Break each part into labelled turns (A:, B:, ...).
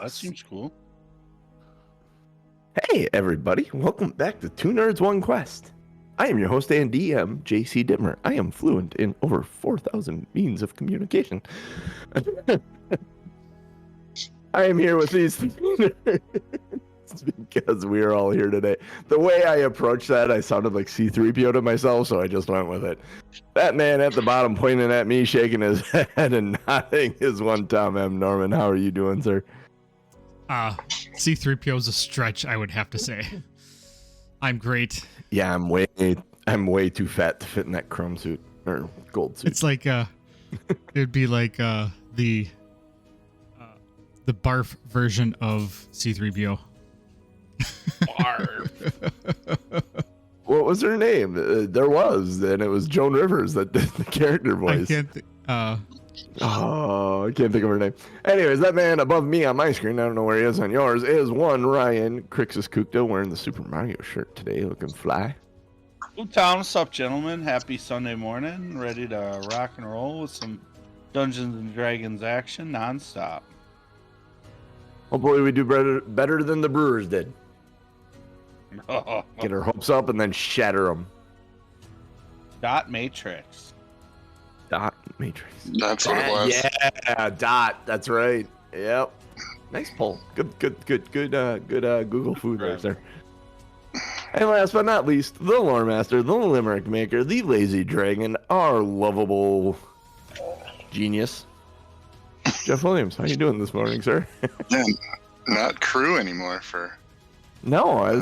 A: That seems cool.
B: Hey, everybody. Welcome back to Two Nerds, One Quest. I am your host and DM, JC Dittmer. I am fluent in over 4,000 means of communication. I am here with these nerds because we are all here today. The way I approached that, I sounded like C-3PO to myself, so I just went with it. That man at the bottom pointing at me, shaking his head and nodding is one Tom M. Norman. How are you doing, sir?
C: C-3PO is a stretch, I would have to say. I'm great.
B: Yeah, I'm way too fat to fit in that chrome suit or gold suit.
C: It's like it'd be like the barf version of C-3PO.
B: Barf. What was her name? There was, and it was Joan Rivers that did the character voice. I can't think of her name. Anyways, that man above me on my screen, I don't know where he is on yours, is one Ryan Crixus Kukta wearing the Super Mario shirt today, looking fly.
A: Well, Tom, what's up, gentlemen? Happy Sunday morning. Ready to rock and roll with some Dungeons and Dragons action nonstop.
B: Hopefully we do better than the Brewers did. Get our hopes up and then shatter them.
A: Dot Matrix.
B: Dot Matrix.
D: That's what it was.
B: Yeah, Dot. That's right. Yep. Nice pull. Good Google food right there. And last but not least, the lore master, the limerick maker, the lazy dragon, our lovable genius, Jeff Williams. How you doing this morning, sir?
D: Yeah, not crew anymore for.
B: No, it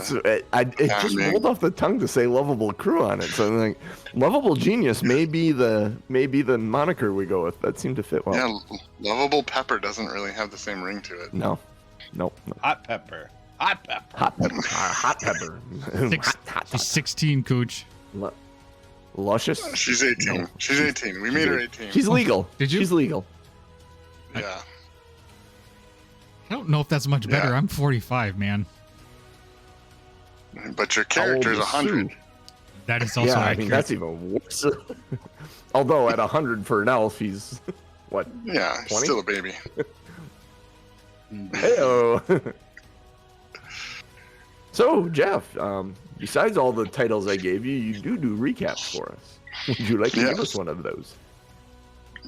B: just rolled off the tongue to say lovable crew on it. So I'm like, lovable genius may be the moniker we go with. That seemed to fit well.
D: Yeah, lovable pepper doesn't really have the same ring to it.
B: No.
A: Hot pepper. Hot pepper.
B: Hot pepper. Hot pepper.
C: She's 16, Cooch.
B: Luscious?
D: She's 18. No. She's 18. We made her 18.
B: She's legal.
C: Did you?
B: She's legal.
D: Yeah.
C: I don't know if that's much better.
D: Yeah.
C: I'm 45, man.
D: But your character's 100.
C: That is also accurate.
B: I mean, that's even worse. Although at 100 for an elf, he's what?
D: Yeah,
B: 20?
D: still a baby.
B: Hey-o. So, Jeff, besides all the titles I gave you, you do recaps for us. Would you like to give us one of those?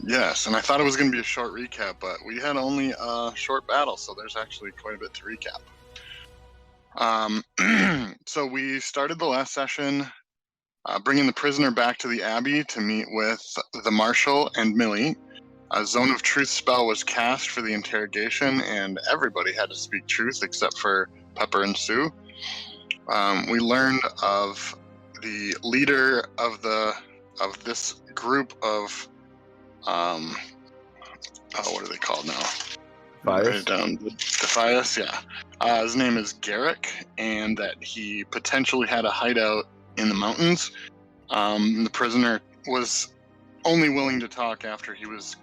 D: Yes, and I thought it was going to be a short recap, but we had only a short battle, so there's actually quite a bit to recap. So we started the last session bringing the prisoner back to the Abbey to meet with the Marshal and Millie. A Zone of Truth spell was cast for the interrogation, and everybody had to speak truth except for Pepper and Sue. We learned of the leader of this group of what are they called now? Write it down. Defias, yeah. His name is Garrick, and that he potentially had a hideout in the mountains. The prisoner was only willing to talk after he was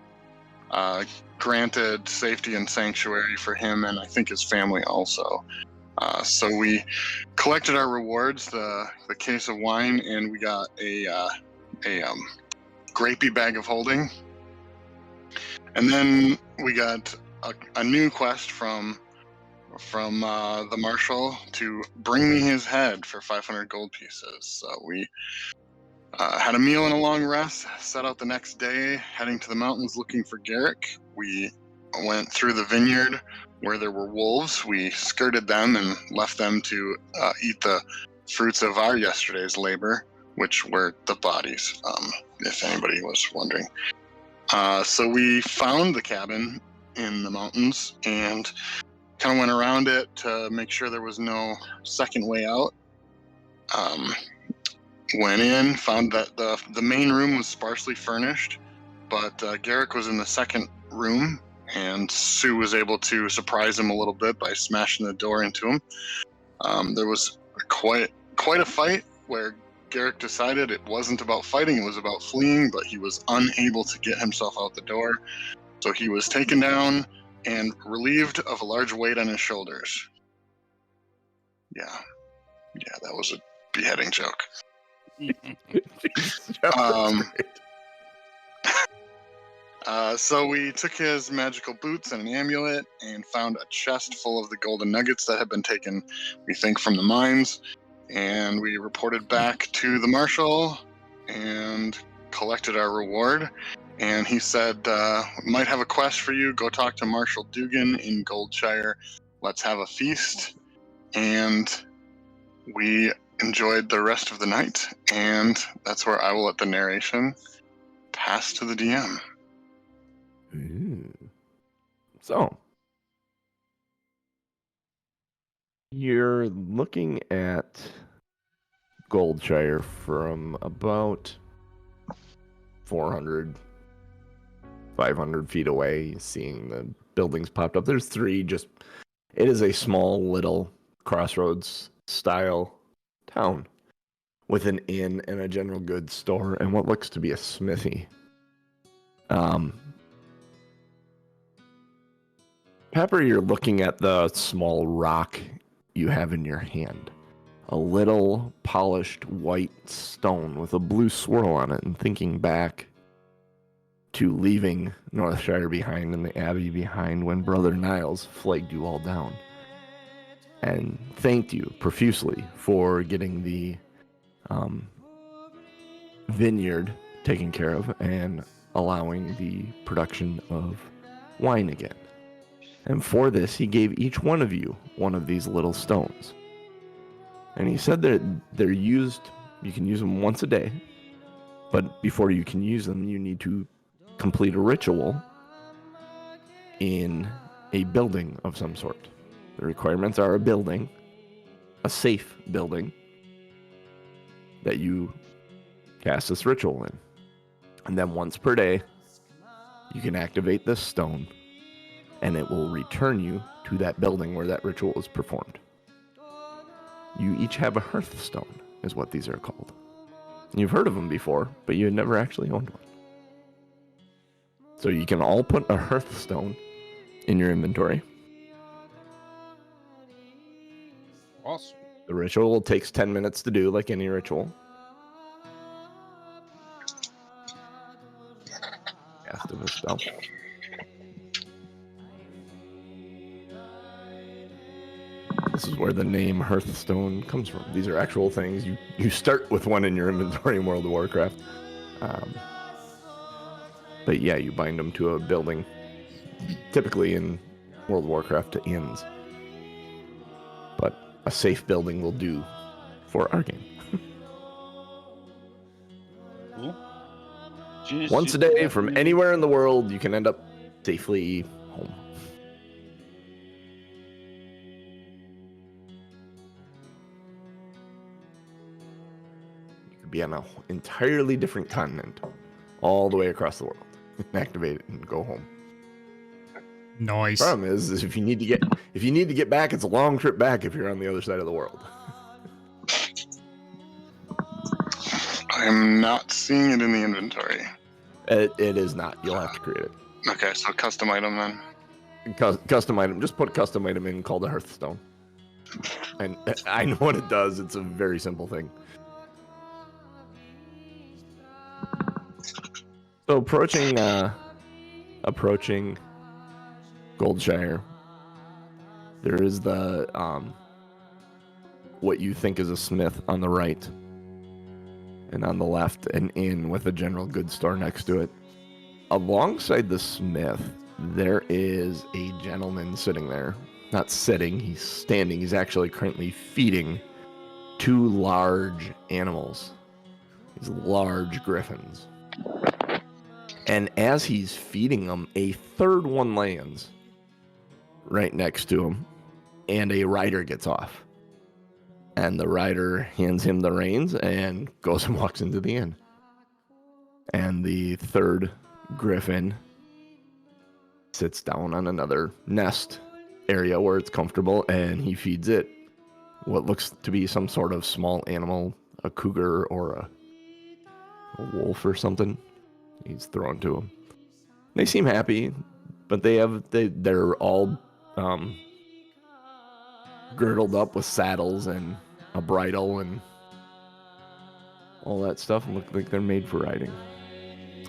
D: granted safety and sanctuary for him, and I think his family also. So we collected our rewards, the case of wine, and we got a grapey bag of holding. And then we got a new quest from the Marshal to bring me his head for 500 gold pieces. So we had a meal and a long rest, set out the next day, heading to the mountains looking for Garrick. We went through the vineyard where there were wolves. We skirted them and left them to eat the fruits of our yesterday's labor, which were the bodies, if anybody was wondering. So we found the cabin in the mountains and kind of went around it to make sure there was no second way out. Went in, found that the main room was sparsely furnished, but Garrick was in the second room, and Sue was able to surprise him a little bit by smashing the door into him. There was quite a fight where Garrick decided it wasn't about fighting, it was about fleeing, but he was unable to get himself out the door. So he was taken down and relieved of a large weight on his shoulders. Yeah, that was a beheading joke. So we took his magical boots and an amulet and found a chest full of the golden nuggets that had been taken, we think, from the mines. And we reported back to the marshal and collected our reward. And he said, might have a quest for you. Go talk to Marshal Dugan in Goldshire. Let's have a feast. And we enjoyed the rest of the night. And that's where I will let the narration pass to the DM.
B: Ooh. So, you're looking at Goldshire from about 400, 500 feet away, seeing the buildings popped up. There's three, it is a small little crossroads style town with an inn and a general goods store and what looks to be a smithy. Pepper, you're looking at the small rock you have in your hand. A little polished white stone with a blue swirl on it, and thinking back to leaving Northshire behind and the Abbey behind when Brother Niles flagged you all down and thanked you profusely for getting the vineyard taken care of and allowing the production of wine again. And for this, he gave each one of you one of these little stones. And he said that they're used, you can use them once a day, but before you can use them, you need to complete a ritual in a building of some sort. The requirements are a building, a safe building, that you cast this ritual in. And then once per day, you can activate this stone, and it will return you to that building where that ritual is performed. You each have a hearthstone, is what these are called. You've heard of them before, but you had never actually owned one. So you can all put a hearthstone in your inventory.
A: Awesome.
B: The ritual takes 10 minutes to do, like any ritual. Cast of a spell. This is where the name Hearthstone comes from. These are actual things. You start with one in your inventory in World of Warcraft. But yeah, you bind them to a building. Typically in World of Warcraft to inns. But a safe building will do for our game.
A: Cool. Jeez,
B: Once a day from anywhere in the world, you can end up safely home. You could be on an entirely different continent, all the way across the world. Activate it and go home.
C: Nice.
B: Problem is if you need to get back, it's a long trip back if you're on the other side of the world.
D: I'm not seeing it in the inventory.
B: It is not. You'll have to create it.
D: Okay, so custom item then.
B: Custom item. Just put custom item in called a Hearthstone. And I know what it does. It's a very simple thing. So approaching Goldshire, there is the what you think is a smith on the right, and on the left an inn with a general goods store next to it. Alongside the smith, there is a gentleman sitting there. Not sitting, he's standing. He's actually currently feeding two large animals. These large griffins. And as he's feeding them, a third one lands right next to him, and a rider gets off. And the rider hands him the reins and goes and walks into the inn. And the third griffin sits down on another nest area where it's comfortable, and he feeds it what looks to be some sort of small animal, a cougar or a wolf or something. He's thrown to them. They seem happy, but they're all girdled up with saddles and a bridle and all that stuff, and look like they're made for riding.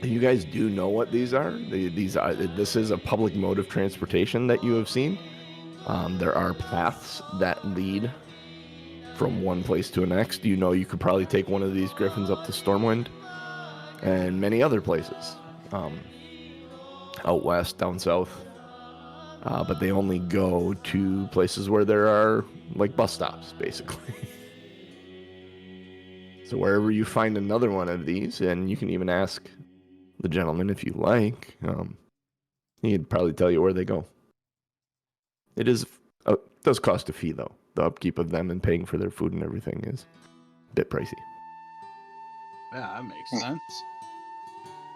B: You guys do know what these are? This is a public mode of transportation that you have seen. There are paths that lead from one place to the next. You know you could probably take one of these griffins up to Stormwind and many other places. Out west, down south. But they only go to places where there are, like, bus stops, basically. So wherever you find another one of these, and you can even ask the gentleman if you like, he'd probably tell you where they go. It does cost a fee, though. The upkeep of them and paying for their food and everything is a bit pricey.
A: Yeah, that makes sense.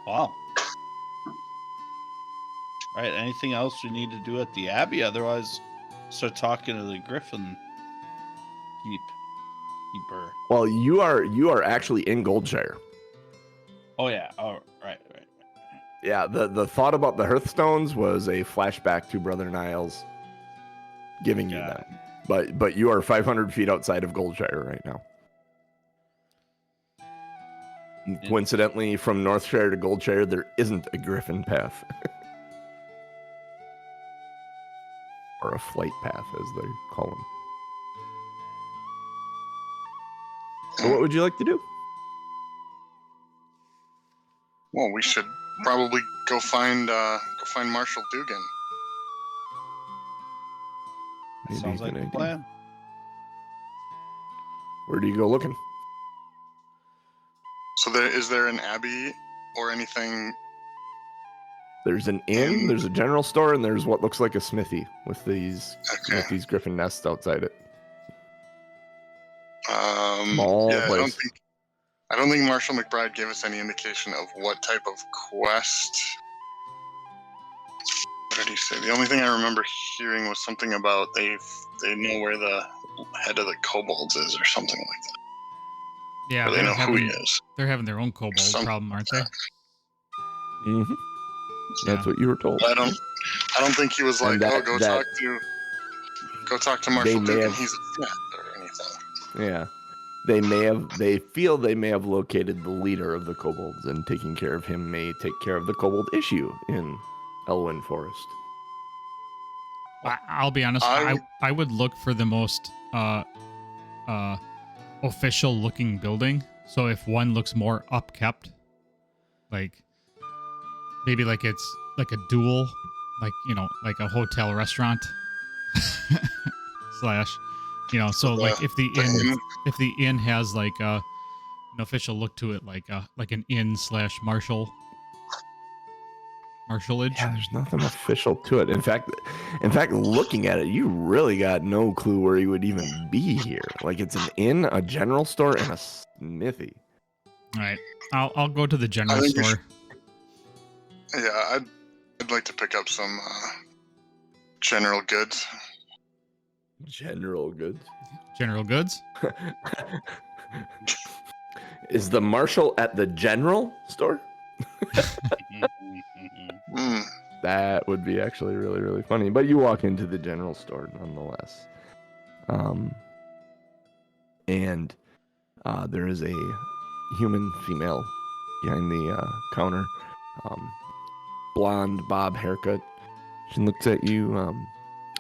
A: Wow. All right, anything else we need to do at the Abbey? Otherwise, start talking to the Griffin keeper.
B: Well, you are actually in Goldshire.
A: Oh yeah. Oh right.
B: Yeah, the thought about the Hearthstones was a flashback to Brother Niles giving you
A: Got
B: that. But you are 500 feet outside of Goldshire right now. Coincidentally, from Northshire to Goldshire, there isn't a Griffin path. Or a flight path, as they call them. So what would you like to do?
D: Well, we should probably go find Marshal Dugan.
B: Maybe
A: Sounds
B: a
A: like
B: good
A: a
B: idea.
A: plan.
B: Where do you go looking?
D: So is there an abbey or anything?
B: There's an inn, there's a general store, and there's what looks like a smithy with these griffin nests outside it. Small
D: Yeah,
B: place.
D: I don't think Marshal McBride gave us any indication of what type of quest. What did he say? The only thing I remember hearing was something about they know where the head of the kobolds is or something like that.
C: Yeah,
D: Or they know who he is.
C: They're having their own kobold problem, aren't they?
B: Mm-hmm. That's what you were told.
D: I don't think he was like, go talk to Marshal Dugan. He's a threat or anything.
B: Yeah. They feel they may have located the leader of the kobolds, and taking care of him may take care of the kobold issue in Elwyn Forest.
C: I'll be honest. I would look for the most official looking building. So if one looks more upkept, like maybe like it's like a dual, like, you know, like a hotel restaurant slash, you know, so like if the inn has like an official look to it, like an inn slash marshalage.
B: Yeah, there's nothing official to it. In fact, looking at it, you really got no clue where he would even be here. Like, it's an inn, a general store, and a smithy.
C: All right, I'll go to the general store.
D: Yeah, I'd like to pick up some general goods.
B: General goods.
C: General goods.
B: Is the marshal at the general store? That would be actually really, really funny. But you walk into the general store nonetheless. And there is a human female behind the counter. Blonde bob haircut. She looks at you.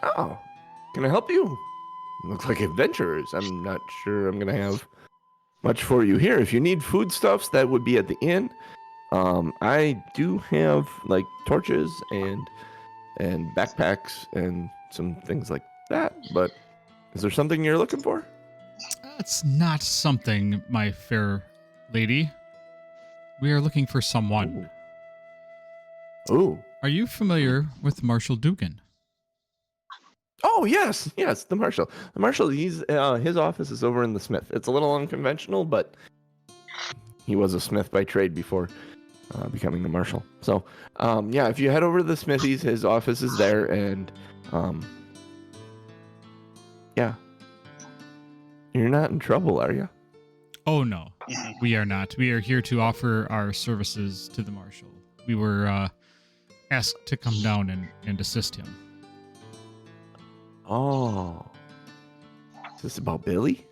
B: Oh, can I help you? Looks like adventurers. I'm not sure I'm going to have much for you here. If you need foodstuffs, that would be at the inn. I do have like torches and backpacks and some things like that, but is there something you're looking for?
C: That's not something, my fair lady. We are looking for someone.
B: Ooh.
C: Are you familiar with Marshal Dugan?
B: Oh, yes, the marshal. The marshal, his office is over in the smith. It's a little unconventional, but he was a smith by trade before becoming a marshal. So, yeah, if you head over to the smithies, his office is there, and yeah. You're not in trouble, are you?
C: Oh, no, we are not. We are here to offer our services to the marshal. We were asked to come down and assist him.
B: Oh. Is this about Billy?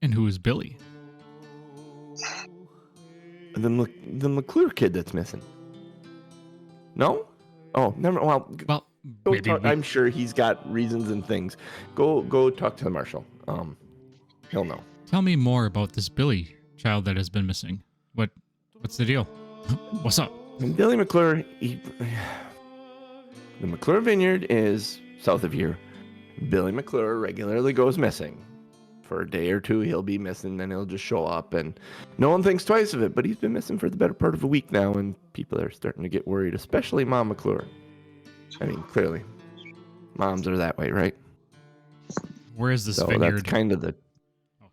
C: And who is Billy?
B: the McClure kid that's missing. No? Oh, never. Well,
C: Well,
B: go
C: maybe
B: talk, I'm sure he's got reasons and things. Go talk to the marshal. He'll know.
C: tell me more about this Billy child that has been missing. What's the deal? What's up?
B: And Billy McClure, the McClure Vineyard is south of here. Billy McClure regularly goes missing. For a day or two, he'll be missing, then he'll just show up, and no one thinks twice of it. But he's been missing for the better part of a week now, and people are starting to get worried, especially Mom McClure. I mean, clearly, moms are that way, right?
C: Where is this
B: So
C: vineyard?
B: that's kind of the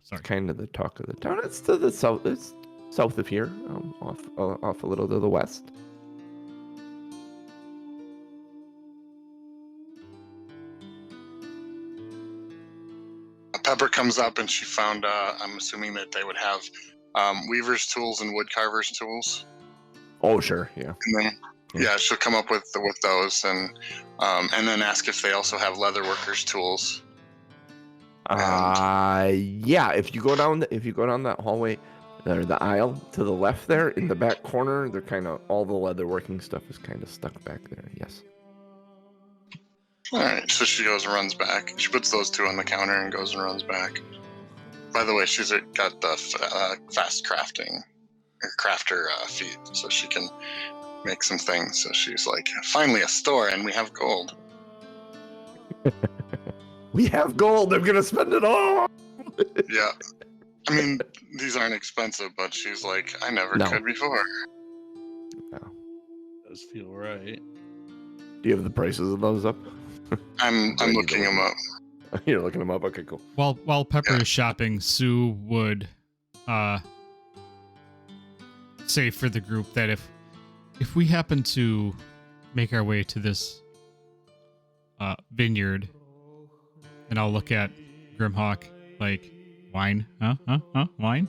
C: sorry.
B: kind of the talk of the town. It's to the south. It's south of here, off a little to the west.
D: Pepper comes up and she found, I'm assuming that they would have weaver's tools and woodcarver's tools.
B: Oh, sure, yeah.
D: And then, yeah, she'll come up with those and then ask if they also have leatherworkers tools.
B: Yeah. If you go down that hallway, or the aisle to the left there in the back corner, they're kind of all the leatherworking stuff is kind of stuck back there. Yes.
D: All right, so she goes and runs back. She puts those two on the counter and goes and runs back. By the way, she's got the fast crafting, or crafter feat, so she can make some things. So she's like, finally a store, and we have gold.
B: We have gold. I'm gonna spend it all.
D: Yeah. I mean, these aren't expensive, but she's like, I never
B: No.
D: could before.
A: Does feel right.
B: Do you have the prices of those up?
D: I'm
B: There you
D: looking
B: go.
D: them up.
B: You're looking them up. Okay, cool.
C: While Pepper
D: Yeah.
C: is shopping, Sue would say for the group that if we happen to make our way to this vineyard, and I'll look at Grimhawk like, wine? Huh? Wine?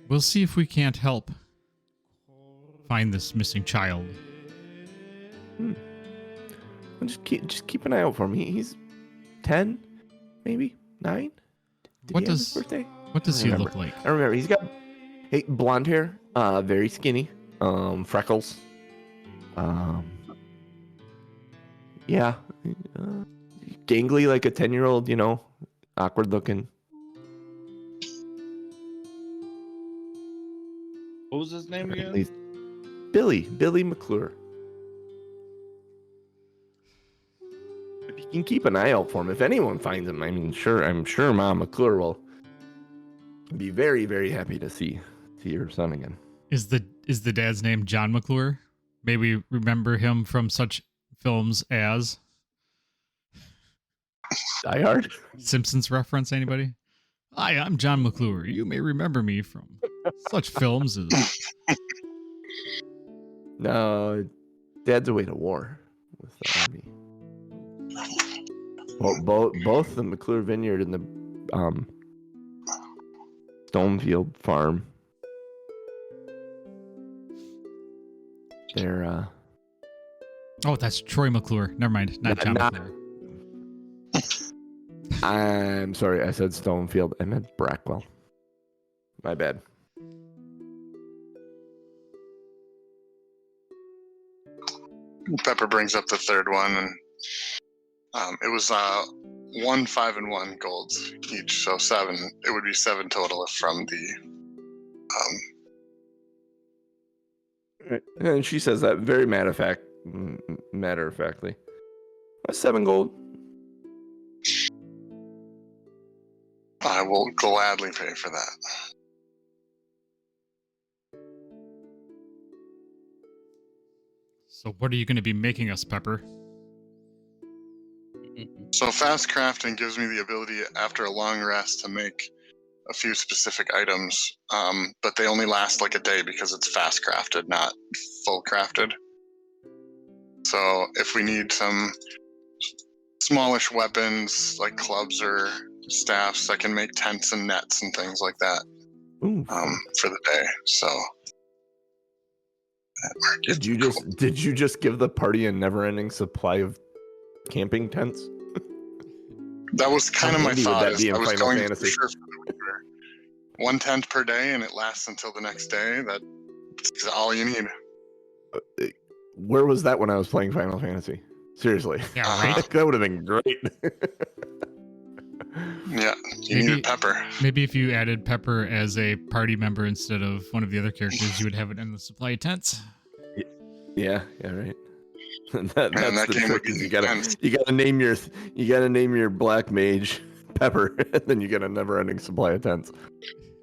C: We'll see if we can't help find this missing child.
B: Well, just keep an eye out for him. He's 10, maybe 9.
C: What
B: he have his
C: does
B: birthday?
C: what does
B: I
C: he
B: remember.
C: look like?
B: I remember he's got blonde hair, very skinny, freckles. Yeah, gangly like a 10-year-old, awkward looking.
A: What was his name again?
B: He's Billy McClure. If you can keep an eye out for him, if anyone finds him, I'm sure Mom McClure will be very, very happy to see her son again.
C: Is the dad's name John McClure? May we remember him from such films as
B: Die Hard?
C: Simpsons reference, anybody? Hi, I'm John McClure. You may remember me from such films as...
B: No, Dad's away to war with the army. Well, both the McClure Vineyard and the Stonefield farm. They're
C: Oh, that's Troy McClure. Never mind. Not John
B: Not-
C: McClure.
B: I'm sorry, I said Stonefield. I meant Brackwell. My bad.
D: Pepper brings up the third one, and it was 1, 5, and 1 golds each, so 7. It would be 7 total from the.
B: And she says that very matter of factly. 7 gold.
D: I will gladly pay for that.
C: So what are you going to be making us, Pepper?
D: So fast crafting gives me the ability after a long rest to make a few specific items, but they only last like a day because it's fast crafted, not full crafted. So if we need some smallish weapons like clubs or staffs, I can make tents and nets and things like that
B: Ooh.
D: for the day. So
B: Did you just give the party a never-ending supply of camping tents?
D: that was kind of
B: How
D: my
B: handy would
D: thought.
B: that be in
D: I was
B: Final
D: going
B: Fantasy?
D: for sure for the weaver. one tent per day, and it lasts until the next day. That's all you need.
B: Where was that when I was playing Final Fantasy? Seriously.
C: Yeah, right.
B: That would have been great.
D: Yeah, you
C: Maybe-
D: needed pepper.
C: Maybe if you added Pepper as a party member instead of one of the other characters, you would have it in the supply of tents.
B: Yeah, right. That's
D: that
B: the
D: game would
B: trick.
D: be
B: Is you
D: intense.
B: gotta name your black mage Pepper, and then you get a never-ending supply of tents.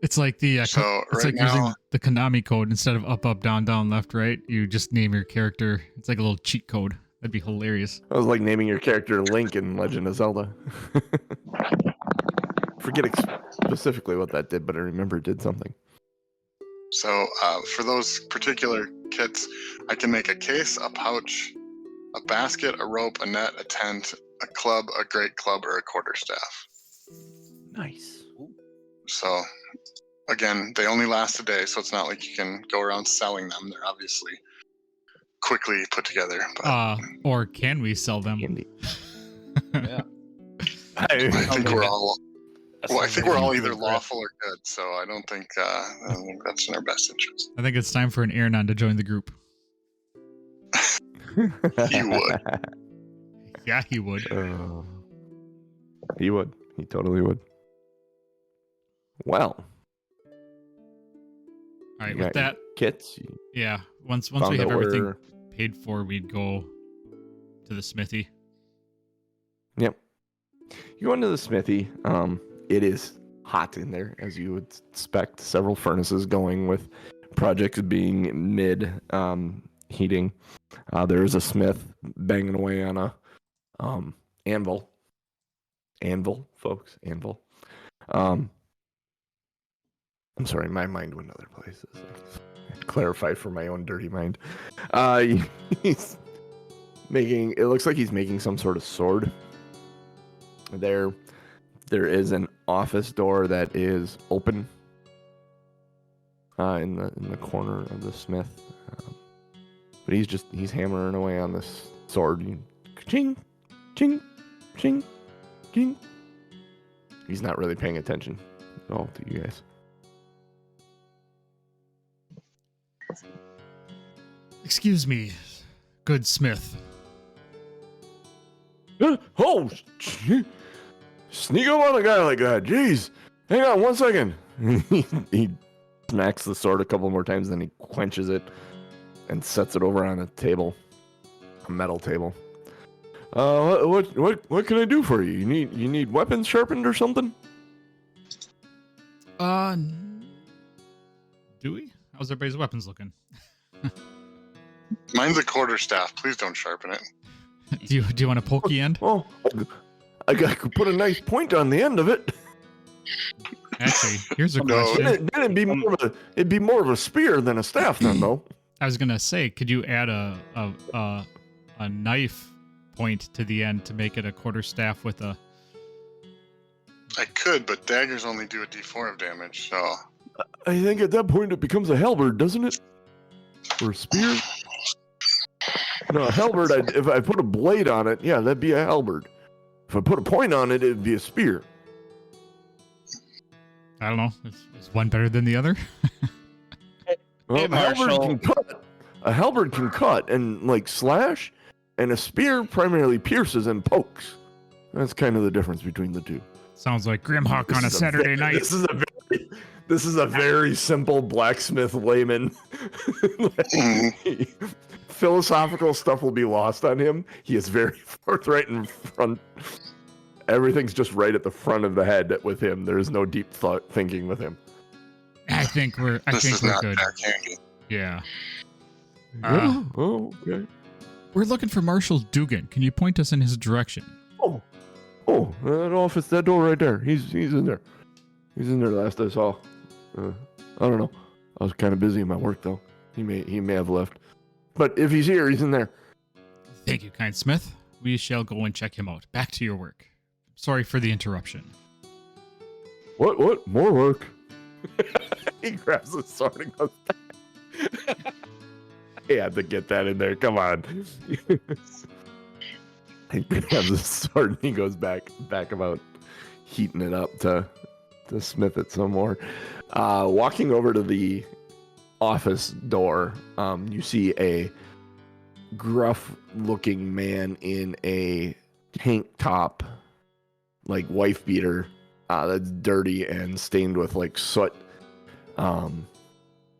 C: It's like the
D: So
C: it's
D: right
C: like using
D: now,
C: the Konami code instead of up, up, down, down, left, right. You just name your character. It's like a little cheat code. That'd be hilarious.
B: I was like naming your character Link in Legend of Zelda. Forget specifically what that did, but I remember it did something.
D: so for those particular kits, I can make a case, a pouch, a basket, a rope, a net, a tent, a club, a great club, or a quarterstaff.
B: Nice.
D: So again, they only last a day, so it's not like you can go around selling them. They're obviously quickly put together. But
C: Or can we sell them?
B: Candy.
A: Yeah.
D: I think we're all. Well, I think we're all either
A: Regret.
D: lawful or good, so I don't think that's in our best interest.
C: I think it's time for an Airnon to join the group.
D: He would.
C: Yeah, he would.
B: He would. He totally would. Well.
C: All right,
B: you
C: with
B: got your
C: that,
B: kits.
C: yeah. Once we
B: Found
C: have
B: out
C: everything
B: where-
C: paid for, we'd go to the smithy.
B: Yep. You go into the smithy. It is hot in there, as you would expect. Several furnaces going with projects being mid heating. There is a smith banging away on a anvil. Anvil, folks. Anvil. I'm sorry, my mind went other places. Clarify for my own dirty mind. He's making. It looks like he's making some sort of sword. There is an office door that is open in the corner of the smith, but he's hammering away on this sword. Ching, ching, ching, ching. He's not really paying attention at all to you guys.
C: Excuse me, good smith.
B: Oh, sneak up on a guy like that. Jeez. Hang on 1 second. he smacks the sword a couple more times, then he quenches it and sets it over on a table, a metal table. What can I do for you? You need weapons sharpened or something?
C: Do we? How's everybody's weapons looking?
D: Mine's a quarterstaff. Please don't sharpen it.
C: Do you want a pokey end?
B: Oh, I could put a nice point on the end of it.
C: Actually, here's a
D: No.
C: question.
B: Then it'd be more of a spear than a staff, then, though.
C: I was gonna say, could you add a knife point to the end to make it a quarterstaff with a?
D: I could, but daggers only do a d4 of damage, so
B: I think at that point it becomes a halberd, doesn't it? Or a spear? No, a halberd, if I put a blade on it, yeah, that'd be a halberd. If I put a point on it, it'd be a spear.
C: I don't know. Is one better than the other?
B: Well,
A: Hey,
B: a halberd
A: Marshall.
B: can cut. A halberd can cut and, like, slash, and a spear primarily pierces and pokes. That's kind of the difference between the two.
C: Sounds like Grimhawk on a Saturday night.
B: This is a very simple blacksmith layman. Philosophical stuff will be lost on him. He is very forthright in front. Everything's just right at the front of the head with him. There is no deep thought thinking with him.
C: I think we're
D: this is not
C: good.
D: Jack Handy.
C: Yeah.
B: Yeah. Oh, okay.
C: We're looking for Marshal Dugan. Can you point us in his direction?
B: Oh, that office, that door right there. He's in there. He's in there last I saw. I don't know. I was kind of busy in my work though. He may have left. But if he's here, he's in there.
C: Thank you, kind Smith. We shall go and check him out. Back to your work. Sorry for the interruption.
B: What? More work? He grabs the sword and goes back. He had to get that in there. Come on. He grabs the sword and he goes back about heating it up to to smith it some more. Walking over to the office door, you see a gruff-looking man in a tank top, like wife beater, that's dirty and stained with like soot.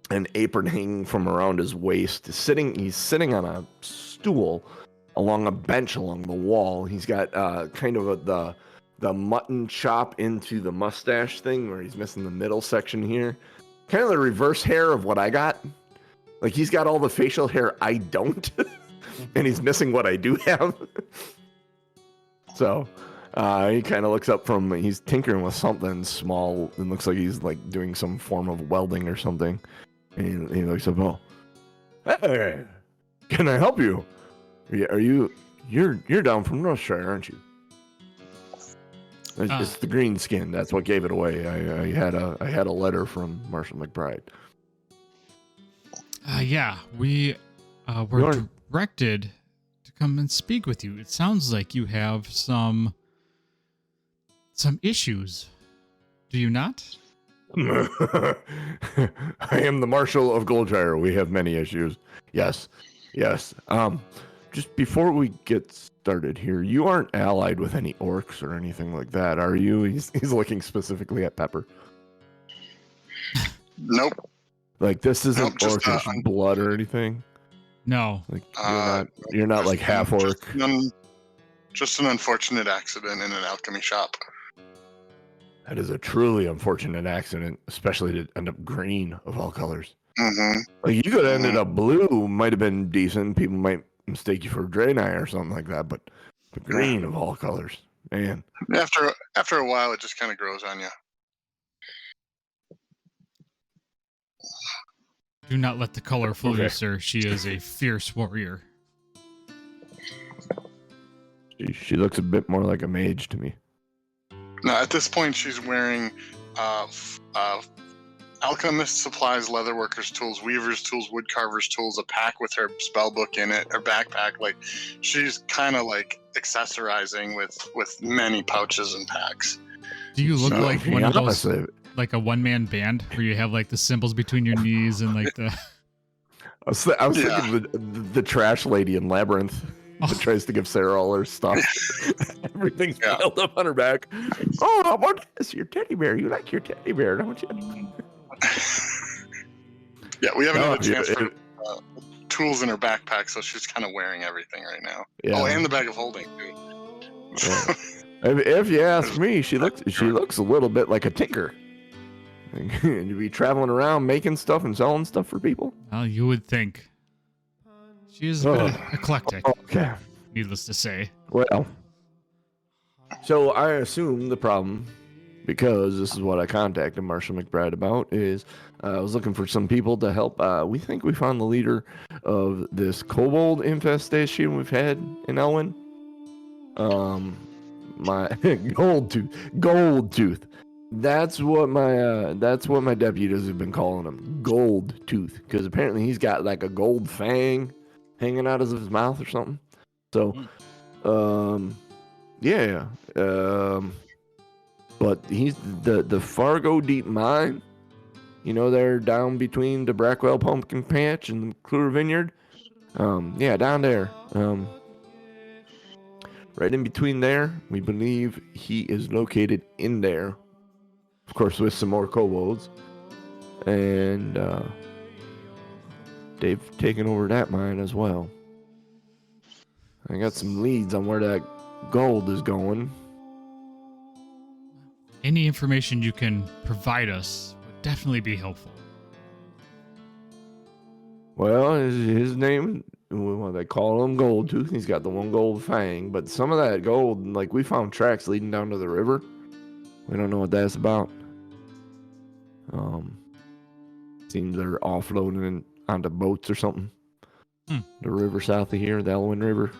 B: An apron hanging from around his waist. He's sitting on a stool along a bench along the wall. He's got kind of the mutton chop into the mustache thing where he's missing the middle section here. Kind of the reverse hair of what I got. Like he's got all the facial hair I don't, and he's missing what I do have. So he kind of looks up he's tinkering with something small and looks like he's like doing some form of welding or something. And he looks up, oh, hey, can I help you? You're down from Goldshire, aren't you? It's the green skin. That's what gave it away. I had a letter from Marshall McBride.
C: Yeah, we were directed to come and speak with you. It sounds like you have some issues. Do you not?
B: I am the Marshal of Goldshire. We have many issues. Yes. Just before we get started here, you aren't allied with any orcs or anything like that, are you? He's looking specifically at Pepper.
D: Nope.
B: Like this isn't orcish blood or anything.
C: No.
B: Like you're not like half orc.
D: Just an unfortunate accident in an alchemy shop.
B: That is a truly unfortunate accident, especially to end up green of all colors.
D: Mm-hmm.
B: Like you could have ended up blue, might have been decent. People might mistake you for Draenei or something like that, but the green of all colors, man.
D: After a while, it just kind of grows on you.
C: Do not let the color fool you, sir. She is a fierce warrior.
B: She looks a bit more like a mage to me.
D: No, at this point, she's wearing alchemist supplies, leatherworkers' tools, weavers' tools, woodcarvers' tools, a pack with her spell book in it, her backpack. Like she's kind of like accessorizing with many pouches and packs.
C: Do you look like one of those, like a one-man band where you have like the symbols between your knees and like the?
B: I was thinking the trash lady in Labyrinth. That tries to give Sarah all her stuff. Everything's piled up on her back. Oh, I want this. Your teddy bear. You like your teddy bear, don't you?
D: Yeah, we haven't had a chance for tools in her backpack, so she's kind of wearing everything right now. Yeah. Oh, and the bag of holding too.
B: Yeah. If you ask me, she looks a little bit like a tinker. You'd be traveling around making stuff and selling stuff for people.
C: Well, you would think. She is a bit eclectic.
B: Okay.
C: Needless to say.
B: Well, so I assume the problem, because this is what I contacted Marshall McBride about, is I was looking for some people to help. We think we found the leader of this kobold infestation we've had in Elwyn. My gold tooth. That's what my deputies have been calling him, Gold Tooth, because apparently he's got like a gold fang hanging out of his mouth or something. So, but he's the Fargo Deep Mine. You know, they're down between the Brackwell Pumpkin Patch and the Clure Vineyard. Down there. Right in between there, we believe he is located in there. Of course, with some more kobolds. And they've taken over that mine as well. I got some leads on where that gold is going.
C: Any information you can provide us would definitely be helpful.
B: Well, his name, well, they call him Gold Tooth. He's got the one gold fang. But some of that gold, like we found tracks leading down to the river. We don't know what that's about. Seems they're offloading onto boats or something. The river south of here, the Elwyn River.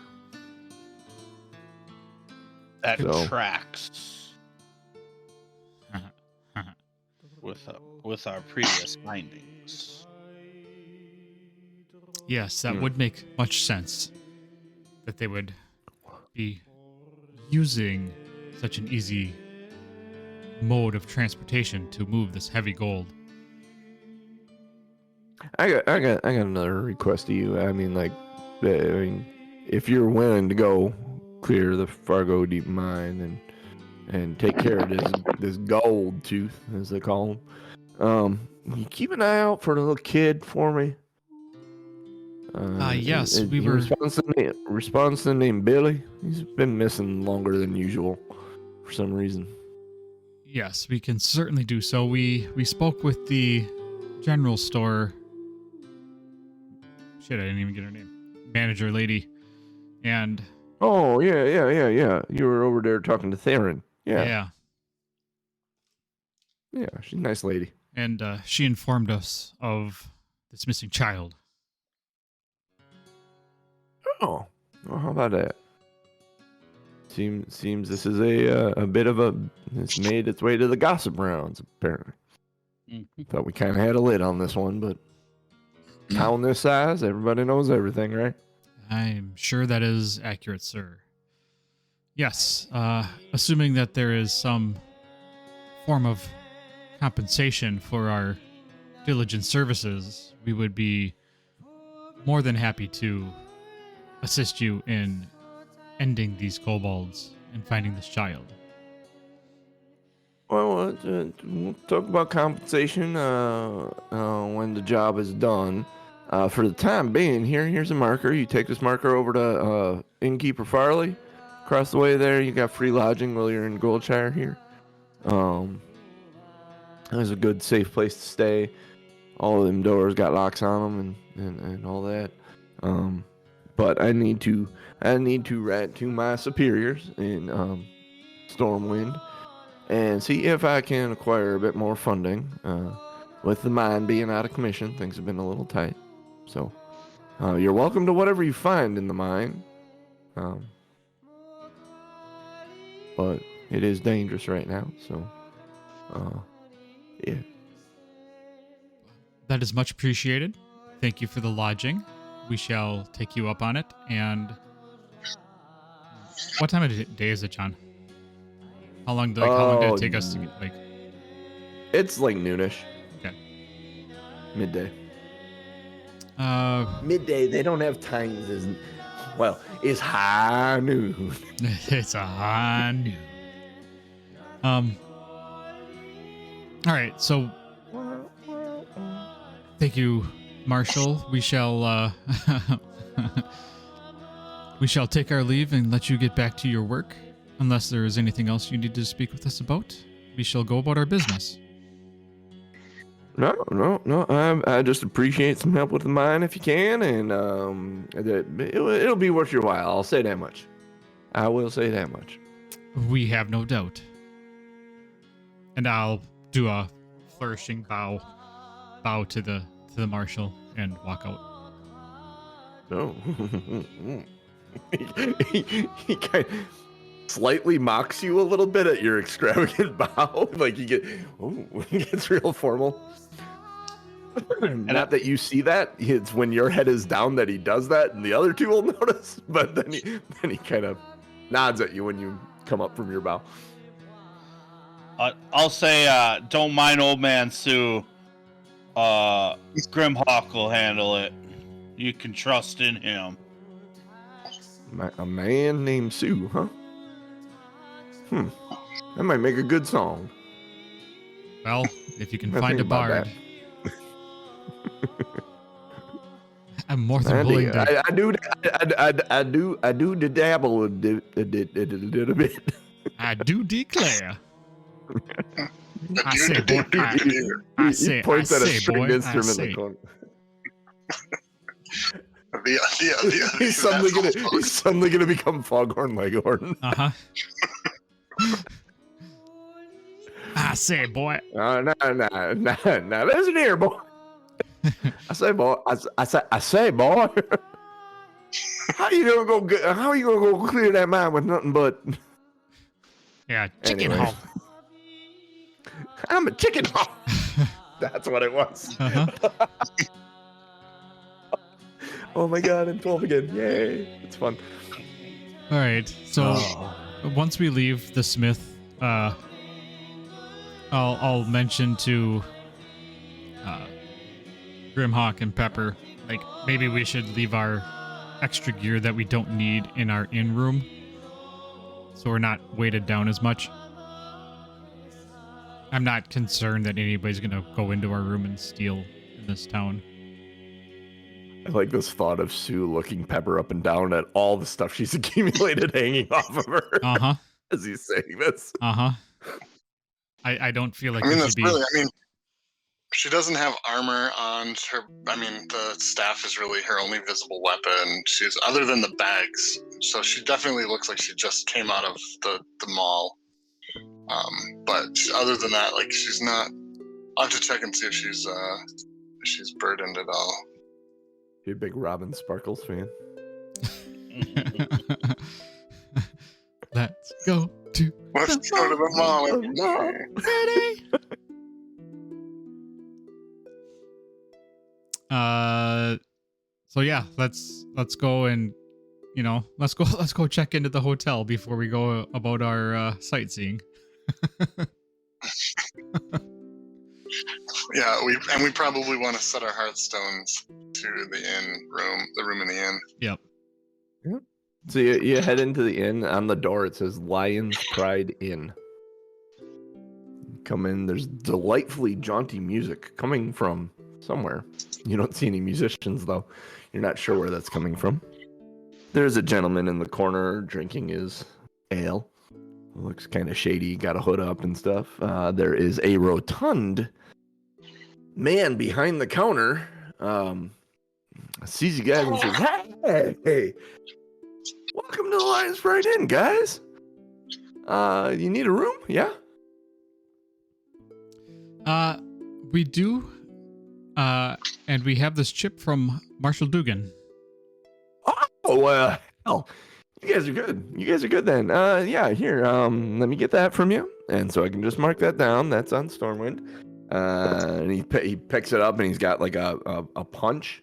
A: That tracks with our previous findings.
C: Yes, that would make much sense. That they would be using such an easy mode of transportation to move this heavy gold.
B: I got another request to you. I mean, if you're willing to go clear the Fargo Deep Mine and take care of this gold tooth, as they call him, you keep an eye out for the little kid for me.
C: Yes, we
B: he
C: were.
B: responds to the name Billy. He's been missing longer than usual for some reason.
C: Yes, we can certainly do so. We spoke with the general store. Shit, I didn't even get her name. Manager lady, and.
B: Oh yeah. You were over there talking to Theron.
C: Yeah.
B: Yeah, she's a nice lady.
C: And she informed us of this missing child.
B: Oh, well, how about that? Seems this is a bit of a. It's made its way to the gossip rounds apparently. Thought we kind of had a lid on this one, but town this size, everybody knows everything, right?
C: I'm sure that is accurate, sir. Yes, assuming that there is some form of compensation for our diligent services, we would be more than happy to assist you in ending these kobolds and finding this child.
B: Well, we'll talk about compensation when the job is done. For the time being, here's a marker. You take this marker over to Innkeeper Farley. Across the way there, you got free lodging while you're in Goldshire here. There's a good, safe place to stay. All of them doors got locks on them and all that. But I need to write to my superiors in Stormwind and see if I can acquire a bit more funding. With the mine being out of commission, things have been a little tight. So, you're welcome to whatever you find in the mine. But it is dangerous right now, so, yeah.
C: That is much appreciated. Thank you for the lodging. We shall take you up on it. And what time of day is it, John? How long did it take us to get,
B: It's like noonish.
C: Okay.
B: Midday. Midday, they don't have times as well, it's high noon.
C: It's a high noon. All right, so thank you, Marshall. We shall take our leave and let you get back to your work. Unless there is anything else you need to speak with us about, we shall go about our business.
B: No. I just appreciate some help with the mine if you can, and it'll be worth your while. I'll say that much. I will say that much.
C: We have no doubt. And I'll do a flourishing bow to the marshal and walk out.
B: No. he kind of slightly mocks you a little bit at your extravagant bow. Like he gets real formal. Not that you see that. It's when your head is down that he does that, and the other two will notice. But then he kind of nods at you when you come up from your bow.
A: I'll say, don't mind old man Sue. Grimhawk will handle it. You can trust in him.
B: A man named Sue, huh? That might make a good song.
C: Well, if you can find a bard. I'm more than willing to.
B: I do the dabble a little bit.
C: I do declare.
D: I
C: say, boy. I say,
B: he points at a stringed
C: boy,
B: instrument in the corner.
D: He's
B: suddenly gonna become Foghorn Leghorn.
C: I say, boy.
B: No, listen here, boy. I say, boy. I say, boy. How you gonna go clear that mine with nothing but?
C: Yeah, chicken
B: Anyway.
C: hawk.
B: I'm a chicken hawk. That's what it was. Oh my god, I'm 12 again. Yay. It's fun.
C: All right. So once we leave the smith, I'll mention to Grimhawk and Pepper, like maybe we should leave our extra gear that we don't need in our in room, so we're not weighted down as much. I'm not concerned that anybody's gonna go into our room and steal in this town.
B: I like this thought of Sue looking Pepper up and down at all the stuff she's accumulated hanging off of her as he's saying this.
C: I don't feel like
D: I mean,
C: we
D: that's
C: should be.
D: really. I mean, she doesn't have armor on her. I mean, the staff is really her only visible weapon. She's other than the bags, so she definitely looks like she just came out of the mall. But other than that, like she's not. I'll have to check and see if she's burdened at all.
B: You a big Robin Sparkles fan?
C: Let's go to
D: Let's go to the mall.
C: Ready? So yeah, let's go and let's go check into the hotel before we go about our sightseeing.
B: Yeah,
D: we probably want to set our hearthstones to the room in the inn.
C: Yep.
B: So you head into the inn. On the door it says Lion's Pride Inn. Come in. There's delightfully jaunty music coming from somewhere. You don't see any musicians though. You're not sure where that's coming from. There's a gentleman in the corner drinking his ale. Looks kind of shady. Got a hood up and stuff. There is a rotund man behind the counter. Sees you guys and says, "Hey, welcome to the Lion's Pride Inn, guys. You need a room? Yeah."
C: We do. And we have this chip from Marshall Dugan.
B: Oh, hell. You guys are good. You guys are good then. Yeah, here, let me get that from you. And so I can just mark that down. That's on Stormwind. And he picks it up and he's got like a punch.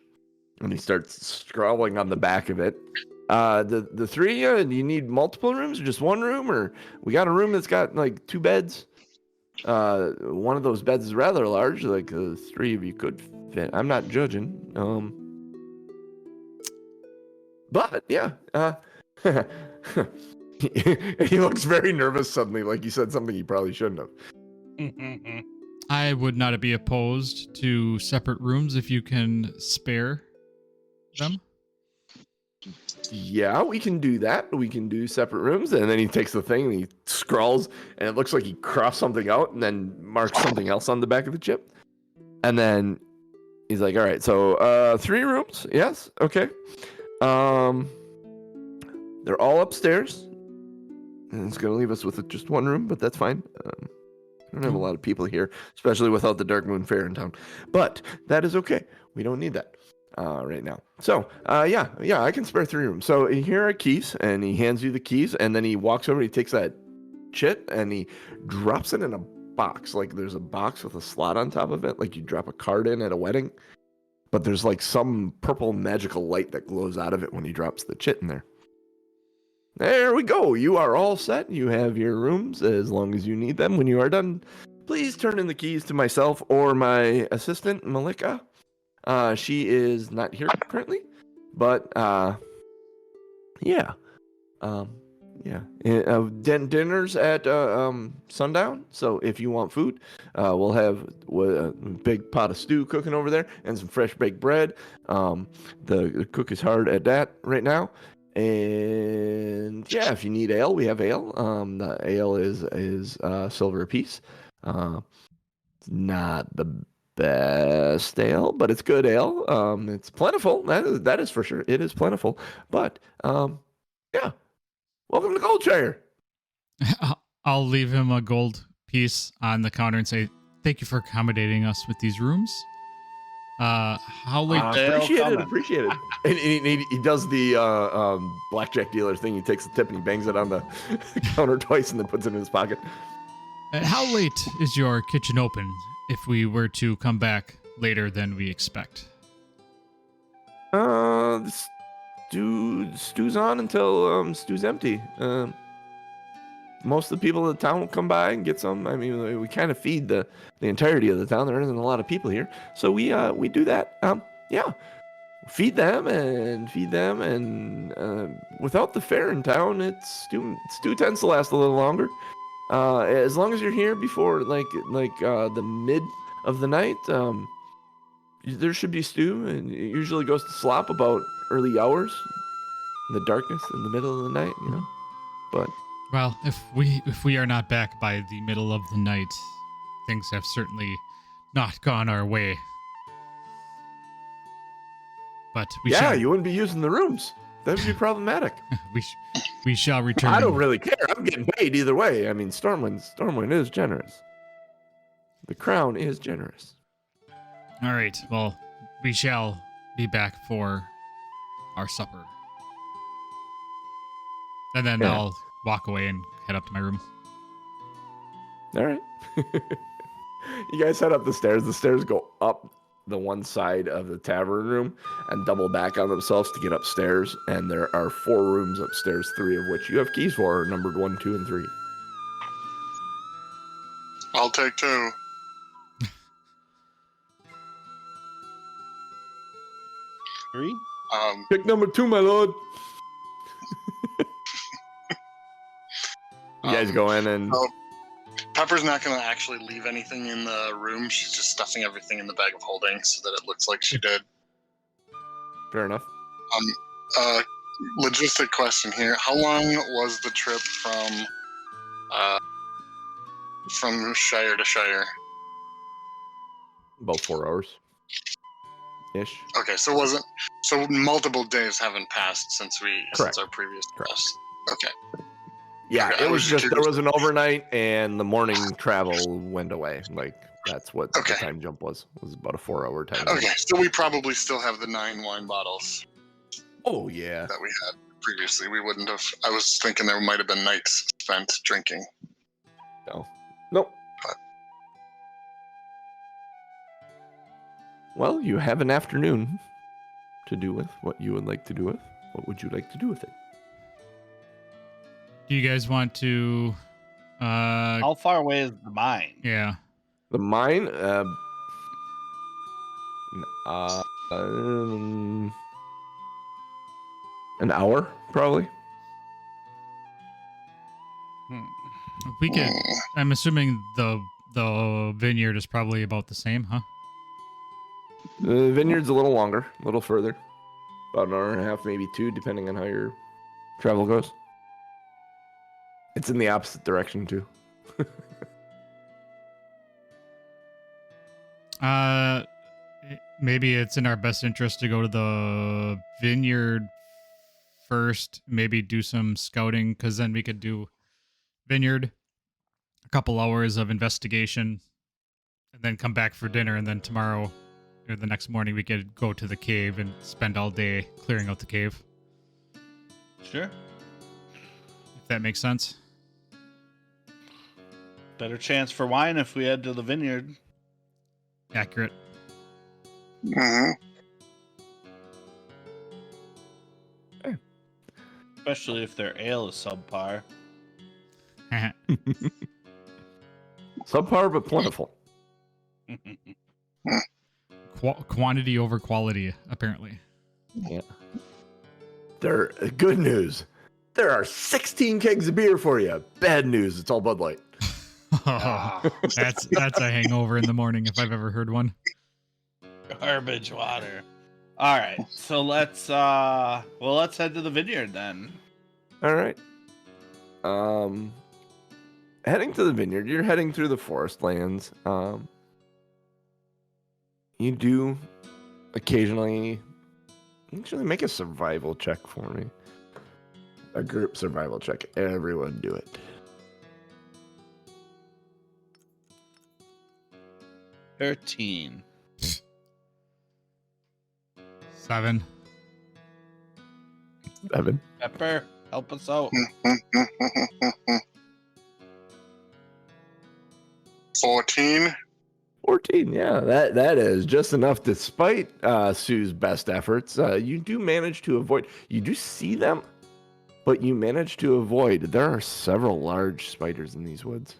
B: And he starts scrawling on the back of it. The three of you, do you need multiple rooms or just one room? Or we got a room that's got like 2 beds. One of those beds is rather large. Like 3 of you could fit. I'm not judging. But yeah. He looks very nervous suddenly, like he said something he probably shouldn't have.
C: I would not be opposed to separate rooms if you can spare them.
B: Yeah, we can do that. We can do separate rooms. And then he takes the thing and he scrawls, and it looks like he crossed something out and then marks something else on the back of the chip. And then he's like, all right, so 3 rooms. Yes. Okay. They're all upstairs. And it's going to leave us with just 1 room, but that's fine. I don't have a lot of people here, especially without the Dark Moon Fair in town. But that is okay. We don't need that right now. So, yeah, I can spare 3 rooms. So here are keys, and he hands you the keys, and then he walks over, he takes that chit, and he drops it in a box. Like there's a box with a slot on top of it, like you drop a card in at a wedding. But there's like some purple magical light that glows out of it when he drops the chit in there. There we go. You are all set. You have your rooms as long as you need them. When you are done, please turn in the keys to myself or my assistant, Malika. She is not here currently, but yeah. Dinner's at sundown. So if you want food, we'll have a big pot of stew cooking over there and some fresh baked bread. The cook is hard at that right now. And yeah, if you need ale, we have ale. The ale is silver apiece. It's not the best ale, but it's good ale. It's plentiful. That is for sure. It is plentiful. But yeah. Welcome to Goldshire.
C: I'll leave him a gold piece on the counter and say, thank you for accommodating us with these rooms. How late?
B: Appreciate it. And he does the blackjack dealer thing. He takes the tip and he bangs it on the counter twice and then puts it in his pocket.
C: How late is your kitchen open if we were to come back later than we expect?
B: Stew's on until stew's empty. most of the people of the town will come by and get some. I mean, we kind of feed the entirety of the town. There isn't a lot of people here, so we do that. Yeah, feed them, and without the fair in town, stew tends to last a little longer. As long as you're here before the mid of the night, there should be stew, and it usually goes to slop about early hours, in the darkness, in the middle of the night, you know. But
C: Well, if we are not back by the middle of the night, things have certainly not gone our way. But
B: you wouldn't be using the rooms. That would be problematic.
C: we shall return.
B: I don't really care. I'm getting paid either way. I mean, Stormwind is generous. The crown is generous.
C: All right. Well, we shall be back for our supper. And then I'll walk away and head up to my room.
B: All right. You guys head up the stairs. The stairs go up the one side of the tavern room and double back on themselves to get upstairs. And there are 4 rooms upstairs, 3 of which you have keys for, numbered 1, 2, and 3.
D: I'll take 2.
A: Three?
B: Pick number 2, my lord. You guys go in and...
D: Pepper's not going to actually leave anything in the room. She's just stuffing everything in the bag of holding so that it looks like she did. Fair
B: enough.
D: Logistic question here. How long was the trip from Shire to Shire?
B: About 4 hours. Ish.
D: Okay, so multiple days haven't passed since our previous quest. Okay.
B: Yeah,
D: okay,
B: it was just there was an overnight and the morning travel went away. Like that's what the time jump was. It was about a 4-hour time.
D: Okay, so we probably still have the 9 wine bottles.
B: Oh yeah.
D: That we had previously. We wouldn't have. I was thinking there might have been nights spent drinking.
B: No. Nope.
D: But.
B: Well, you have an afternoon to do with what you would like to do with. What would you like to do with it?
C: Do you guys want to...
A: How far away is the mine?
C: Yeah.
B: The mine? An hour, probably.
C: We could... I'm assuming the vineyard is probably about the same, huh?
B: The vineyard's a little longer, a little further. About an hour and a half, maybe 2, depending on how your travel goes. It's in the opposite direction, too.
C: Maybe it's in our best interest to go to the vineyard first, maybe do some scouting, because then we could do vineyard, a couple hours of investigation, and then come back for dinner, and then tomorrow or the next morning we could go to the cave and spend all day clearing out the cave.
A: Sure.
C: If that makes sense.
A: Better chance for wine if we head to the vineyard.
C: Accurate.
D: Mm-hmm.
B: Okay.
A: Especially if their ale is subpar.
B: Subpar but plentiful.
C: Quantity over quality, apparently.
B: Yeah. Good news. There are 16 kegs of beer for you. Bad news. It's all Bud Light.
C: That's a hangover in the morning if I've ever heard one.
A: Garbage water. All right, so let's head to the vineyard then.
B: All right. Heading to the vineyard, you're heading through the forest lands. You do occasionally actually make a survival check for me. A group survival check. Everyone do it.
A: 13.
C: 7.
B: 7.
A: Pepper, help us out.
D: 14.
B: 14, yeah, that is just enough. Despite Sue's best efforts, you do manage to avoid. You do see them but you manage to avoid. There are several large spiders in these woods.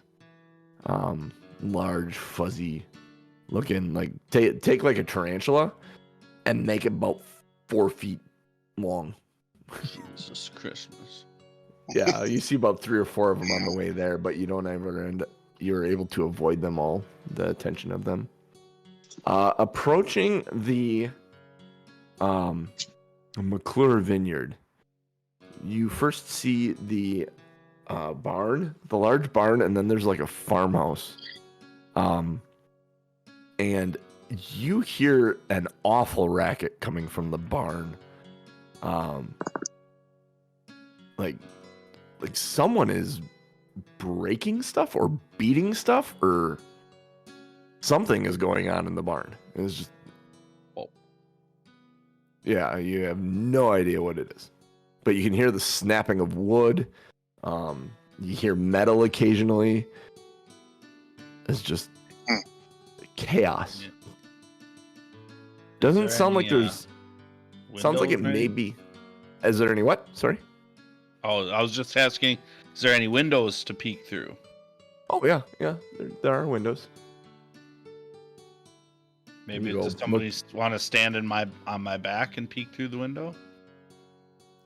B: Large, fuzzy looking, like take like a tarantula and make it about 4 feet long.
A: Jesus Christmas.
B: Yeah, you see about 3 or 4 of them on the way there, but you don't ever you're able to avoid them all, the attention of them. Approaching the McClure Vineyard, you first see the barn, the large barn, and then there's like a farmhouse. And you hear an awful racket coming from the barn. Like someone is breaking stuff or beating stuff or something is going on in the barn. It's just, yeah, you have no idea what it is, but you can hear the snapping of wood. You hear metal occasionally. It's just chaos.
A: Yeah.
B: Doesn't
A: Is there
B: sound
A: any,
B: like there's. Sounds like it
A: windows,
B: may
A: maybe?
B: be. Is there any what? Sorry.
A: Oh, I was just asking, is there any windows to peek through?
B: Oh yeah. There are windows.
A: Maybe
B: You
A: does
B: go
A: somebody want to stand on my back and peek through the window?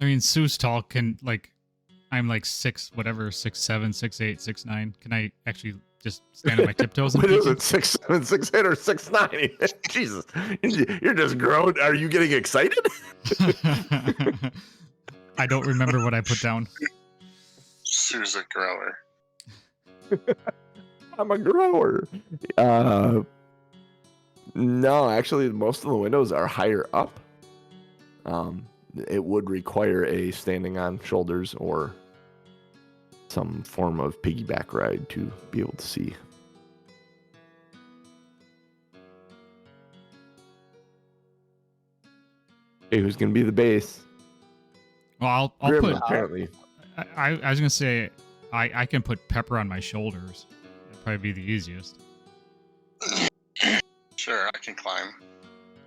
C: I mean, Sue's tall. I'm like 6'7", 6'8", 6'9". Can I actually just stand on my tiptoes and
B: What
C: peek
B: is it? 6'7", 6'8", or 6'9"? Jesus, you're just grown. Are you getting excited?
C: I don't remember what I put down.
D: Sue's a grower.
B: I'm a grower. No, actually, most of the windows are higher up. It would require a standing on shoulders or some form of piggyback ride to be able to see. Hey, who's gonna be the base?
C: Well, I'll
B: Grim,
C: put.
B: apparently.
C: I was gonna say I can put Pepper on my shoulders. That'd probably be the easiest.
D: Sure, I can climb.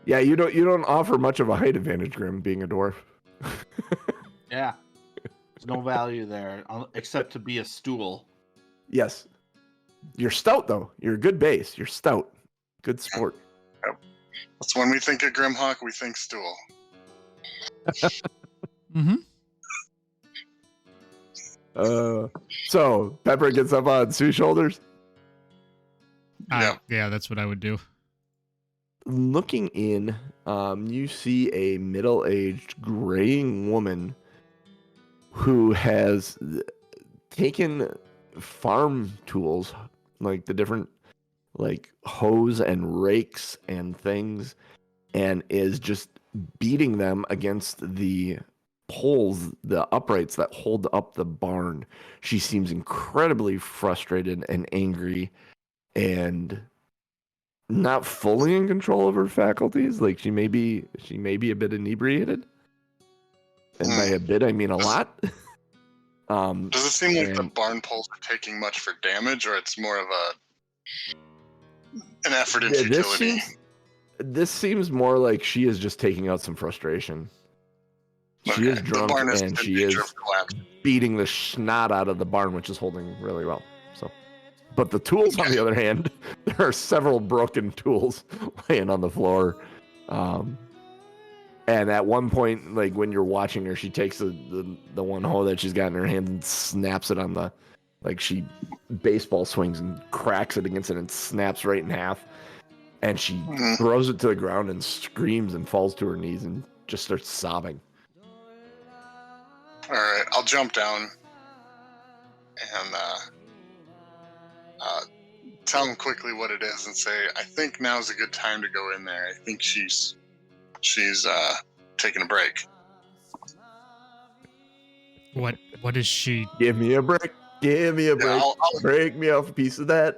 B: Yeah, you don't offer much of a height advantage, Grim, being a dwarf.
A: Yeah. There's no value there, except to be a stool.
B: Yes. You're stout though. You're a good base. You're stout. Good sport.
D: That's when we think of Grimhawk, we think stool.
C: Mm-hmm.
B: So Pepper gets up on Sue's shoulders.
C: Yeah, that's what I would do.
B: Looking in, you see a middle-aged graying woman who has taken farm tools, like the different like hose and rakes and things, and is just beating them against the poles, the uprights that hold up the barn. She seems incredibly frustrated and angry and not fully in control of her faculties. Like she may be a bit inebriated. And by a bit I mean a lot.
D: Does it seem like the barn poles are taking much for damage, or it's more of an effort in futility?
B: This seems more like she is just taking out some frustration. She is drunk and she is beating the snot out of the barn, which is holding really well. So, but the tools, on the other hand, there are several broken tools laying on the floor. And at one point, like when you're watching her, she takes the one hoe that she's got in her hand and snaps it on the, like she baseball swings and cracks it against it and snaps right in half. And she throws it to the ground and screams and falls to her knees and just starts sobbing.
D: All right, I'll jump down and tell him quickly what it is and say, I think now's a good time to go in there. I think she's taking a break.
C: What is she?
B: Give me a break. Give me a break.
D: I'll
B: Break me off a piece of that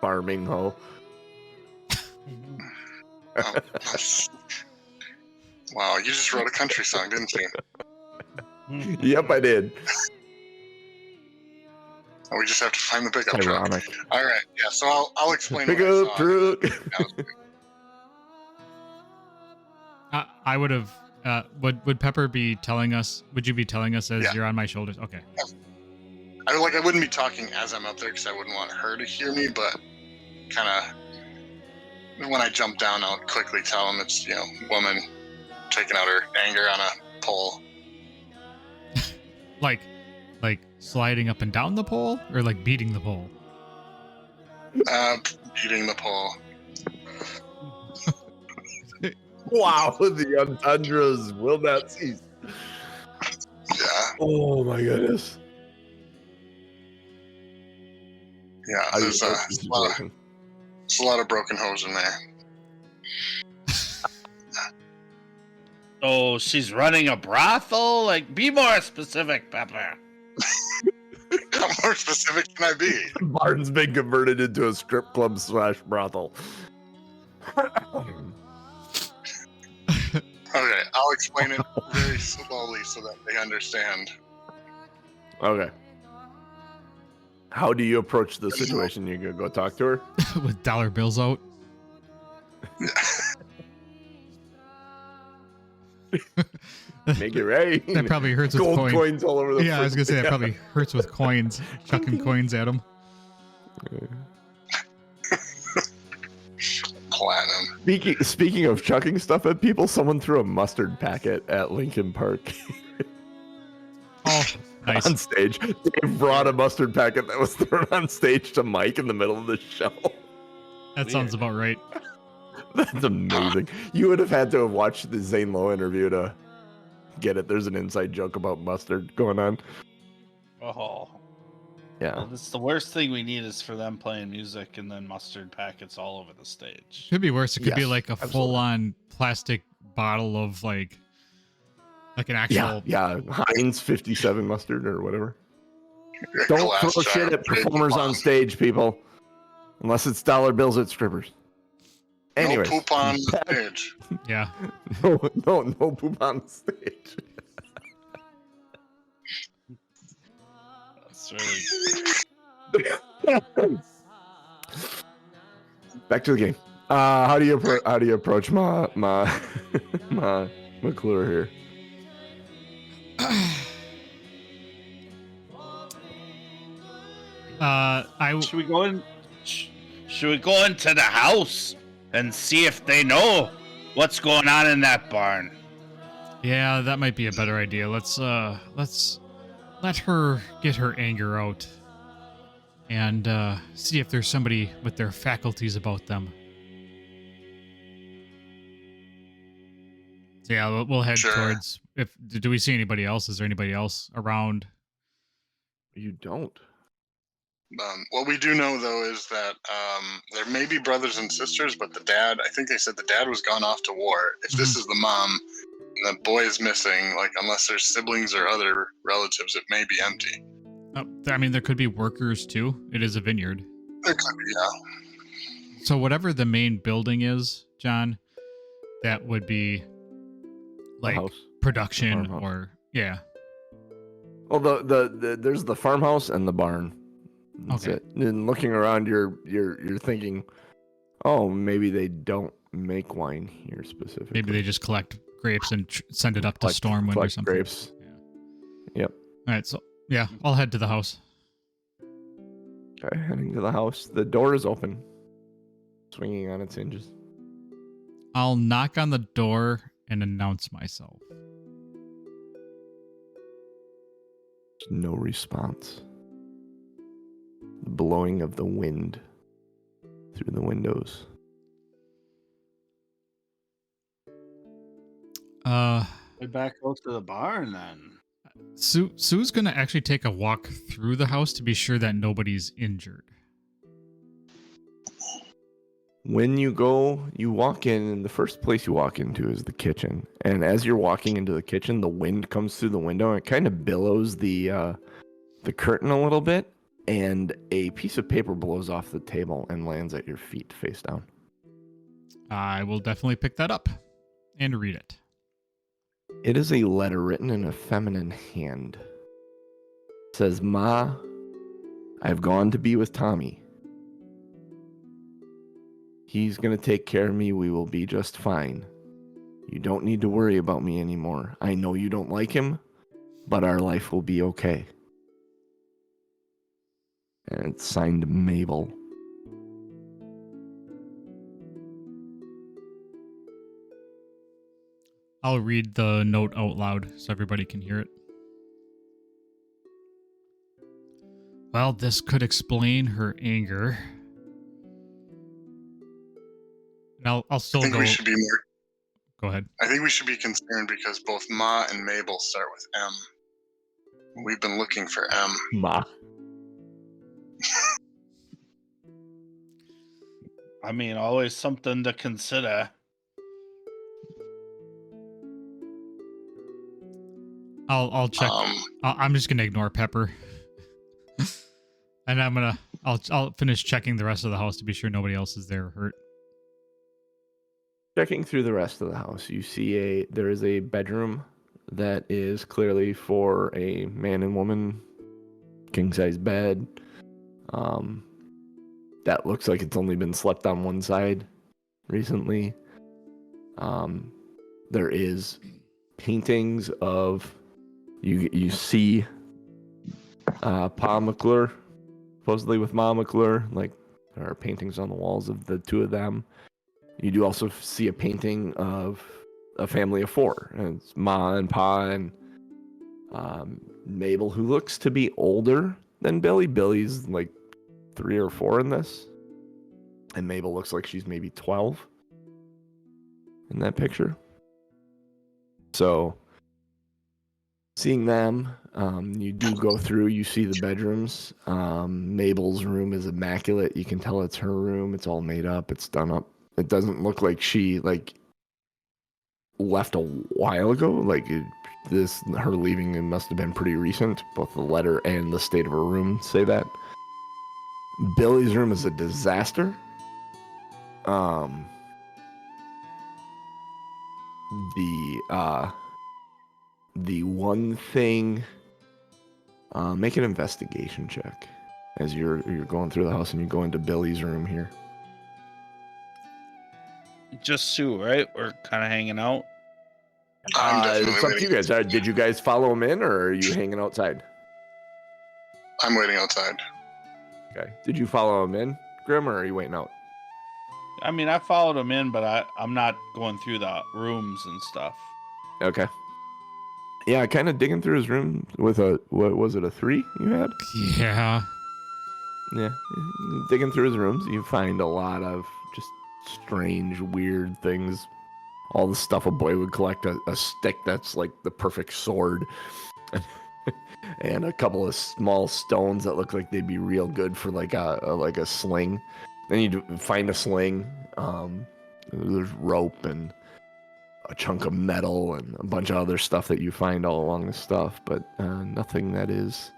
B: farming hoe.
D: Wow, you just wrote a country song, didn't you?
B: Yep, I did.
D: Oh, we just have to find the pickup
B: Ironic.
D: truck. All right, yeah. So I'll explain.
B: Pick
D: what I
B: up
D: saw.
B: truck.
C: I would have Would Pepper be telling us? Would you be telling us as
D: Yeah.
C: you're on my shoulders? Okay.
D: I wouldn't be talking as I'm up there because I wouldn't want her to hear me, but kind of when I jump down, I'll quickly tell him it's woman taking out her anger on a pole.
C: Like sliding up and down the pole, or like beating the pole?
D: Beating the pole.
B: Wow, the entendres will not cease.
D: Yeah,
B: Oh my goodness.
D: yeah.
B: How do you
D: There's
B: approach the situation?
D: a lot of broken hose in there.
A: Oh, she's running a brothel? Like, be more specific, Pepper.
D: How more specific can I be?
B: Barton's been converted into a strip club / brothel.
D: Okay, I'll explain it very slowly so that they understand.
B: Okay. How do you approach the situation? You gonna go talk to her?
C: With dollar bills out?
B: Make it right.
C: That probably hurts with
B: Gold
C: coins.
B: coins all over the
C: Yeah, I was gonna say that
B: yeah.
C: probably hurts with coins. Chucking coins at them.
D: Platinum.
B: Speaking of chucking stuff at people, someone threw a mustard packet at Lincoln Park
C: Oh, nice.
B: on stage. Dave brought a mustard packet that was thrown on stage to Mike in the middle of the show.
C: That sounds about right.
B: That's amazing. You would have had to have watched the Zane Lowe interview to get it. There's an inside joke about mustard going on.
A: Oh.
B: Yeah.
A: That's the worst thing we need is for them playing music and then mustard packets all over the stage.
C: Could be worse. It could be
B: Yes,
C: like a
B: absolutely.
C: full-on plastic bottle of like an actual.
B: Yeah. Heinz 57 mustard or whatever. Don't
D: Glass
B: throw
D: jar.
B: shit at performers on stage, people. Unless it's dollar bills at strippers. Anyways.
D: No poop on the stage.
C: Yeah.
B: No poop on the stage.
A: That's really
B: Back to the game. How do you approach my McClure here?
A: Should we go in? Should we go into the house and see if they know what's going on in that barn?
C: Yeah, that might be a better idea. Let's let her get her anger out and see if there's somebody with their faculties about them. So yeah, we'll head
D: Sure.
C: towards. Do we see anybody else? Is there anybody else around?
B: You don't.
D: What we do know, though, is that there may be brothers and sisters, but the dad, I think they said the dad was gone off to war. If this is the mom and the boy is missing, like, unless there's siblings or other relatives, it may be empty.
C: I mean, there could be workers too. It is a vineyard.
D: There could be, yeah.
C: So whatever the main building is, John, that would be like
B: house.
C: production
B: Farmhouse.
C: or yeah.
B: Well, the there's the farmhouse and the barn. That's
C: Okay.
B: it. And looking around, you're thinking, oh, maybe they don't make wine here specifically.
C: Maybe they just collect grapes and send it up to Stormwind or
B: collect
C: something.
B: grapes.
C: Yeah.
B: Yep.
C: All right, so yeah, I'll head to the house.
B: Okay, heading to the house. The door is open, swinging on its hinges.
C: I'll knock on the door and announce myself.
B: No response. The blowing of the wind through the windows.
A: Way back out to the barn then.
C: Sue's gonna actually take a walk through the house to be sure that nobody's injured.
B: When you walk in, and the first place you walk into is the kitchen. And as you're walking into the kitchen, the wind comes through the window and it kind of billows the curtain a little bit, and a piece of paper blows off the table and lands at your feet face down.
C: I will definitely pick that up and read it.
B: It is a letter written in a feminine hand. It says, Ma, I've gone to be with Tommy. He's going to take care of me. We will be just fine. You don't need to worry about me anymore. I know you don't like him, but our life will be okay. And it's signed Mabel.
C: I'll read the note out loud so everybody can hear it. Well, this could explain her anger. And I'll still
D: I think
C: go.
D: we should be more.
C: Go ahead.
D: I think we should be concerned because both Ma and Mabel start with M. We've been looking for M.
B: Ma.
A: I mean, always something to consider.
C: I'll check. I'm just gonna ignore Pepper, and I'll finish checking the rest of the house to be sure nobody else is there hurt.
B: Checking through the rest of the house, you see there is a bedroom that is clearly for a man and woman, king size bed. That looks like it's only been slept on one side recently. There is paintings of you see Pa McClure, supposedly with Ma McClure, like there are paintings on the walls of the two of them. You do also see a painting of a family of four. And it's Ma and Pa and Mabel, who looks to be older than Billy. Billy's like 3 or 4 in this. And Mabel looks like she's maybe 12 in that picture. So, seeing them, you do go through, you see the bedrooms. Mabel's room is immaculate. You can tell it's her room. It's all made up. It's done up. It doesn't look like she left a while ago. Her leaving, it must have been pretty recent. Both the letter and the state of her room say that. Billy's room is a disaster. The one thing, make an investigation check as you're going through the house and you go into Billy's room here.
A: Just Sue, right? We're kind of hanging out.
B: It's up to you guys. Did you guys follow him in, or are you hanging outside?
D: I'm waiting outside.
B: Okay. Did you follow him in, Grim, or are you waiting out?
A: I mean, I followed him in, but I'm not going through the rooms and stuff.
B: Okay. Yeah, kind of digging through his room with what was it, a 3 you had?
C: Yeah.
B: Yeah. Digging through his rooms, you find a lot of just strange, weird things. All the stuff a boy would collect, a stick that's like the perfect sword. And a couple of small stones that look like they'd be real good for like a sling. Then you find a sling. There's rope and a chunk of metal and a bunch of other stuff that you find all along the stuff, but nothing that is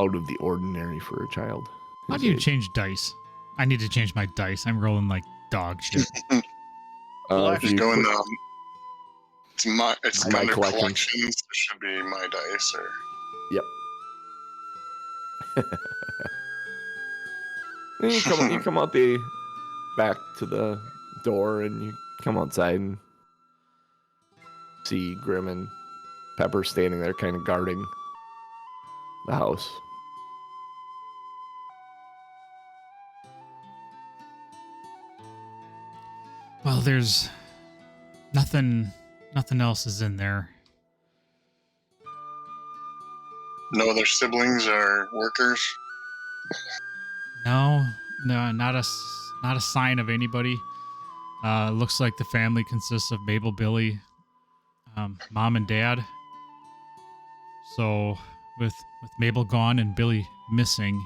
B: out of the ordinary for a child.
C: How do you change dice? I need to change my dice. I'm rolling like dog shit.
D: Just go in it's
B: my
D: under
B: collections.
D: collections. It should be my dice or.
B: Yep. And you come out the back to the door and you come outside and see Grim and Pepper standing there kind of guarding the house.
C: Well, there's nothing else is in there.
D: No other siblings or workers?
C: No, not a sign of anybody. Looks like the family consists of Mabel, Billy, Mom and Dad. So with Mabel gone and Billy missing,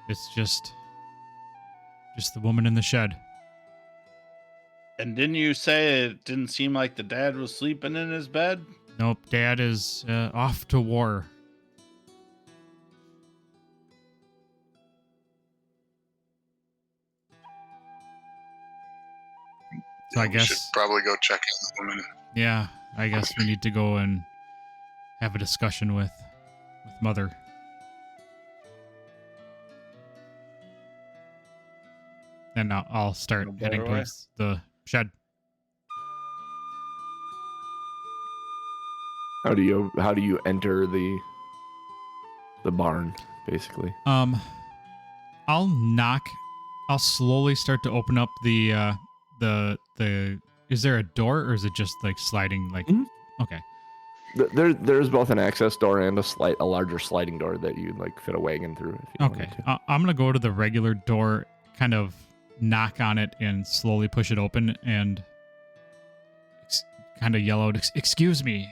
C: it's just the woman in the shed.
A: And didn't you say it didn't seem like the dad was sleeping in his bed?
C: Nope, Dad is off to war. So I
D: We
C: guess
D: should probably go check on the woman.
C: Yeah, I guess we need to go and have a discussion with Mother. and I'll start
A: No better
C: heading
A: way.
C: towards the shed.
B: How do you enter the barn, basically?
C: I'll slowly start to open up the is there a door or is it just like sliding like
B: Mhm.
C: Okay.
B: There's both an access door and a larger sliding door that you'd like fit a wagon through if you
C: Okay.
B: wanted to.
C: I'm going to go to the regular door, kind of knock on it and slowly push it open and kind of yell out, "Excuse me,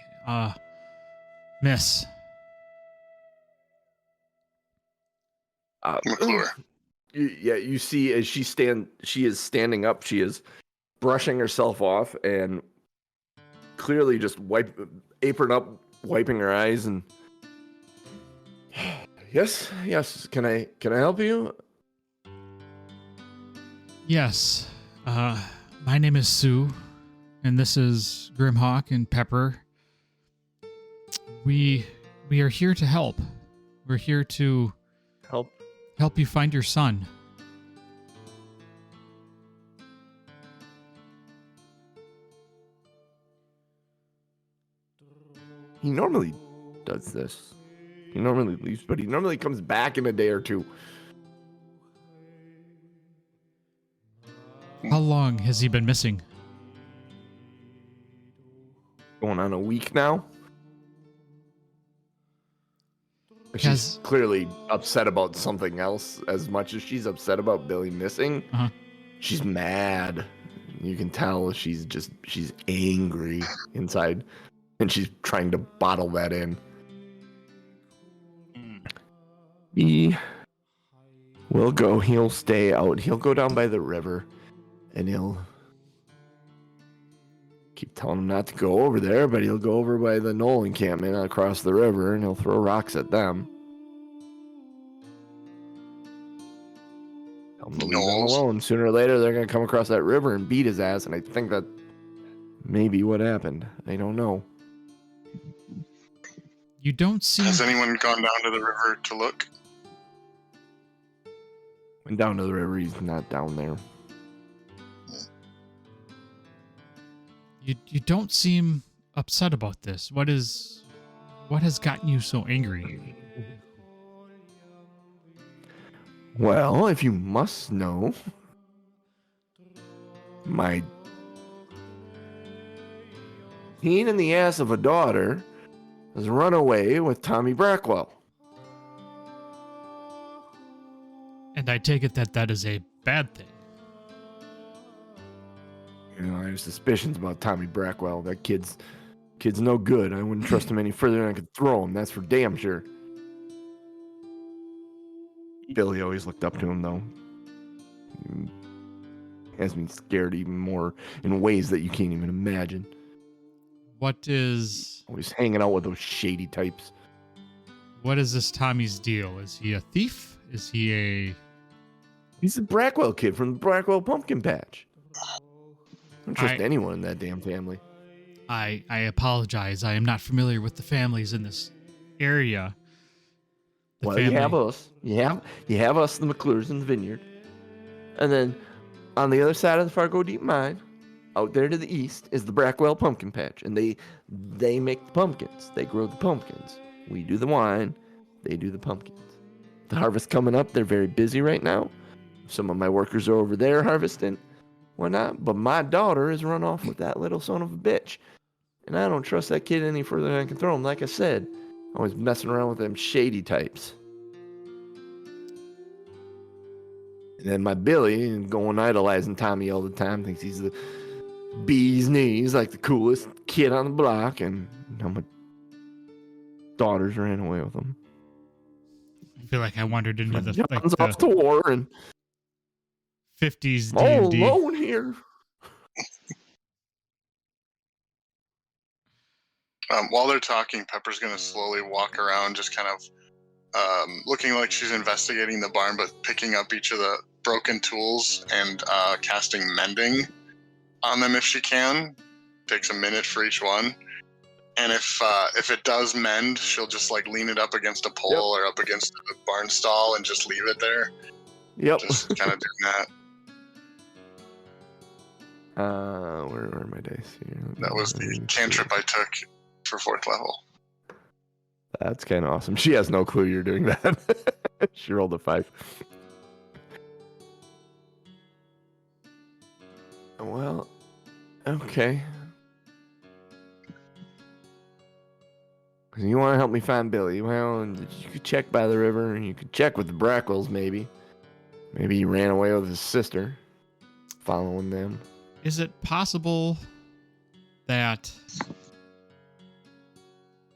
C: miss."
D: McClure.
B: You see as she is standing up, she is brushing herself off and clearly just apron up, wiping her eyes and yes, can I help you?
C: Yes. My name is Sue, and this is Grimhawk and Pepper. We are here to help. We're here to help you find your son.
B: He normally does this. He normally leaves, but he normally comes back in a day or two.
C: How long has he been missing?
B: Going on a week now. She's
C: Has-
B: clearly upset about something else as much as she's upset about Billy missing.
C: Uh-huh.
B: She's mad. You can tell she's angry inside, and she's trying to bottle that in. He will go. He'll stay out. He'll go down by the river, and he'll keep telling him not to go over there, but he'll go over by the Knoll encampment across the river, and he'll throw rocks at them. Tell him to leave them
D: Knolls.
B: alone. Sooner or later, they're going to come across that river and beat his ass, and I think that may be what happened. I don't know.
C: You don't seem
D: Has anyone gone down to the river to look?
B: Went down to the river. He's not down there.
C: you don't seem upset about this. What has gotten you so angry?
B: Well, if you must know, my pain in the ass of a daughter has run away with Tommy Brackwell.
C: And I take it that is a bad thing.
B: You know, I have suspicions about Tommy Brackwell. That kid's no good. I wouldn't trust him any further than I could throw him. That's for damn sure. Billy always looked up to him, though. Has me scared even more in ways that you can't even imagine.
C: What is
B: Always hanging out with those shady types.
C: this Tommy's deal? Is he a thief? Is he
B: He's the Brackwell kid from the Brackwell Pumpkin Patch. I don't trust anyone in that damn family.
C: I apologize. I am not familiar with the families in this area.
B: Well, you have us. You have us, the McClures in the vineyard. And then on the other side of the Fargo Deep Mine, out there to the east, is the Brackwell Pumpkin Patch. And they make the pumpkins. They grow the pumpkins. We do the wine. They do the pumpkins. The harvest coming up. They're very busy right now. Some of my workers are over there harvesting. Whatnot. But my daughter has run off with that little son of a bitch. And I don't trust that kid any further than I can throw him. Like I said, always messing around with them shady types. And then my Billy, going idolizing Tommy all the time, thinks he's the bee's knees, like the coolest kid on the block. And now my daughters ran away with him.
C: I feel like I wandered into the
B: John's off to war and
C: 50s
B: all
C: D&D.
B: alone here.
D: While they're talking, Pepper's going to slowly walk around, just kind of looking like she's investigating the barn, but picking up each of the broken tools and casting mending on them if she can. Takes a minute for each one. And if it does mend, she'll just like lean it up against a pole or up against a barn stall and just leave it there.
B: Yep.
D: Just kind of doing that.
B: Where are my dice here?
D: That was the cantrip I took for 4th level.
B: That's kind of awesome. She has no clue you're doing that. She rolled a 5. Well, okay. You want to help me find Billy? Well, you could check by the river, and you could check with the Brackwells, maybe. Maybe he ran away with his sister, following them.
C: Is it possible that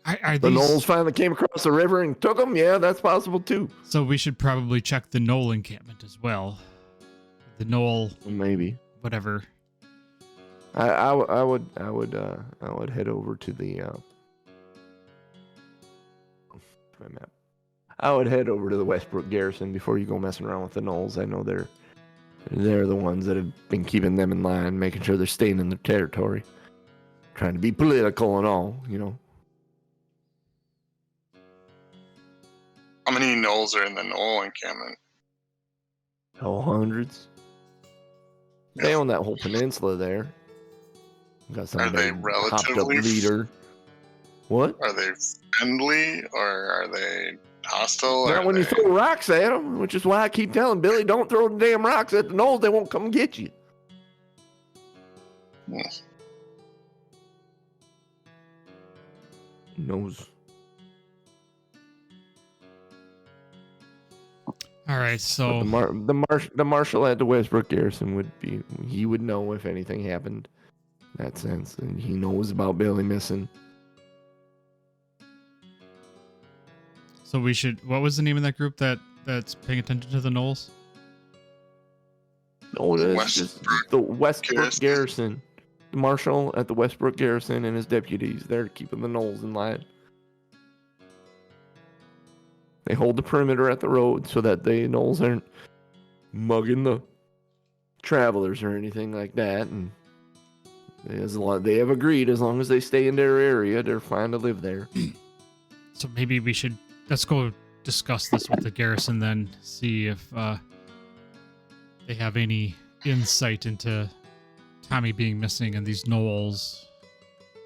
C: are
B: The
C: these...
B: Knolls finally came across the river and took them? Yeah, that's possible too.
C: So we should probably check the Knoll encampment as well. The Knoll,
B: Maybe.
C: whatever.
B: I would head over to the my map. I would head over to the Westbrook Garrison before you go messing around with the Knolls. I know they're the ones that have been keeping them in line, making sure they're staying in their territory, trying to be political and all, you know.
D: How many gnolls are in the Knoll encampment?
B: Oh, hundreds. They own that whole peninsula there. Got some
D: Are they
B: big hopped up
D: relatively
B: leader. What?
D: Are they friendly or are they hostile?
B: Not when you throw rocks at them, which is why I keep telling Billy, don't throw the damn rocks at the Knolls. They won't come get you. Knows.
C: All right, so
B: the marshal at the Westbrook Garrison he would know if anything happened. In that sense, and he knows about Billy missing.
C: So we should. What was the name of that group that's paying attention to the Knolls?
B: No, it's just the Westbrook Garrison. The marshal at the Westbrook Garrison and his deputies. They're keeping the Knolls in line. They hold the perimeter at the road so that the Knolls aren't mugging the travelers or anything like that. And they have agreed, as long as they stay in their area, they're fine to live there.
C: So maybe let's go discuss this with the garrison then, see if they have any insight into Tommy being missing and these Knolls.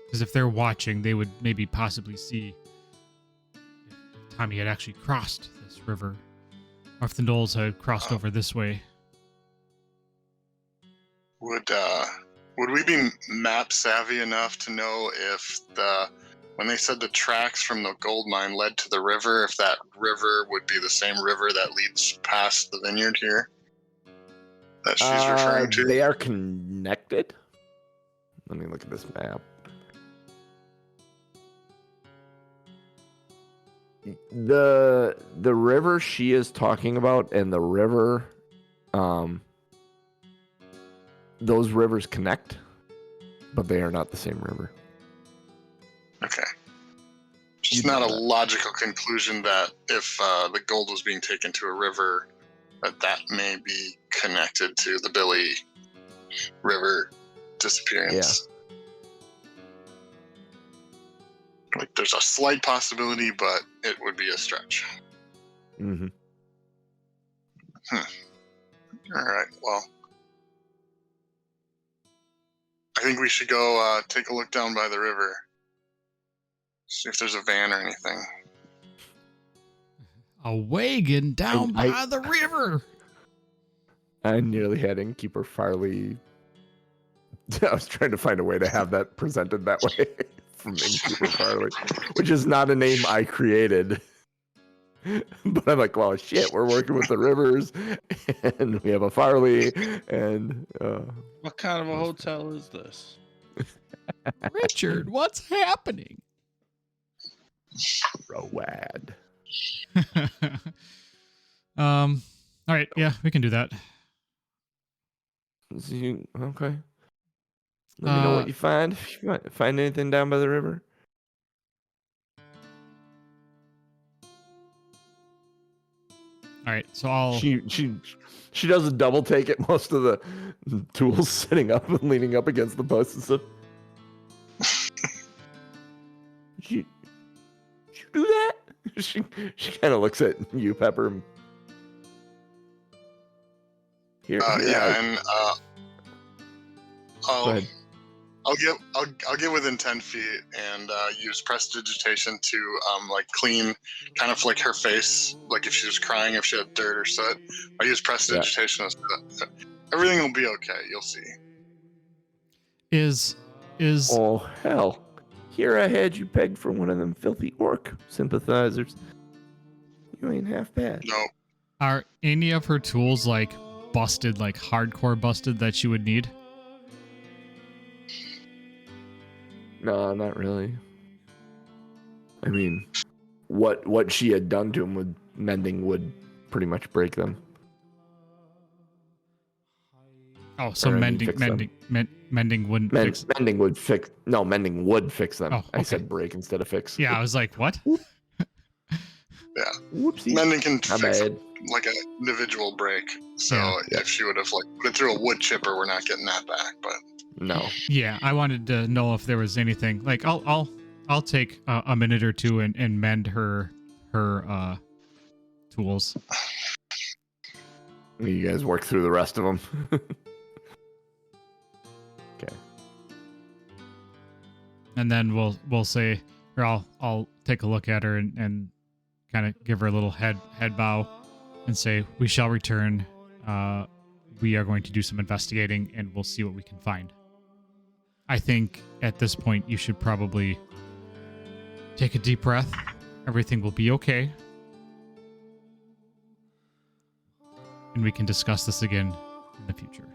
C: Because if they're watching, they would maybe possibly see if Tommy had actually crossed this river, or if the Knolls had crossed over this way.
D: Would we be map savvy enough to know if when they said the tracks from the gold mine led to the river, if that river would be the same river that leads past the vineyard here that she's referring to?
B: They are connected. Let me look at this map. The river she is talking about and the river, those rivers connect, but they are not the same river.
D: Okay. It's not a logical conclusion that if the gold was being taken to a river, that may be connected to the Billy River disappearance. Yeah. Like, there's a slight possibility, but it would be a stretch.
B: Mm-hmm.
D: All right, well, I think we should go take a look down by the river. See if there's a van or anything.
C: A wagon down by the river.
B: I nearly had Innkeeper Farley. I was trying to find a way to have that presented that way from Innkeeper Farley, which is not a name I created. But I'm like, well, shit, we're working with the rivers, and we have a Farley, and...
A: What kind of a hotel is this?
C: Richard, what's happening?
B: Road.
C: All right, yeah, we can do that.
B: Okay. Let me know what you find. If you find anything down by the river.
C: All right, so I'll...
B: She does a double take at most of the tools sitting up and leaning up against the post and stuff. Did you do that? She kind of looks at you, Pepper. Go ahead.
D: I'll get within 10 feet and use prestidigitation to like clean, kind of like her face, like if she was crying, if she had dirt or soot. I use prestidigitation. Everything will be okay. You'll see.
C: Is
B: Oh hell! Here I had you pegged for one of them filthy orc sympathizers. You ain't half bad.
D: No,
C: are any of her tools like busted, like hardcore busted that she would need?
B: No, not really. I mean, what she had done to him with mending would pretty much break them.
C: Oh, so
B: Or, I mean,
C: mending
B: fix them.
C: mending wouldn't fix.
B: Mending would fix. No, mending would fix them.
C: Oh,
B: I
C: okay.
B: said break instead of fix.
C: Yeah, I was like, what?
D: yeah.
B: Whoopsie.
D: Mending can
B: My
D: fix
B: bad.
D: like an individual break. So
C: Yeah.
D: if she would have like put it through a wood chipper, we're not getting that back. But
B: No.
C: Yeah, I wanted to know if there was anything like I'll take a minute or two and mend her tools.
B: You guys work through the rest of them. Okay.
C: And then we'll say, or I'll take a look at her and kind of give her a little head bow and say, we shall return. We are going to do some investigating and we'll see what we can find. I think at this point you should probably take a deep breath. Everything will be okay. And we can discuss this again in the future.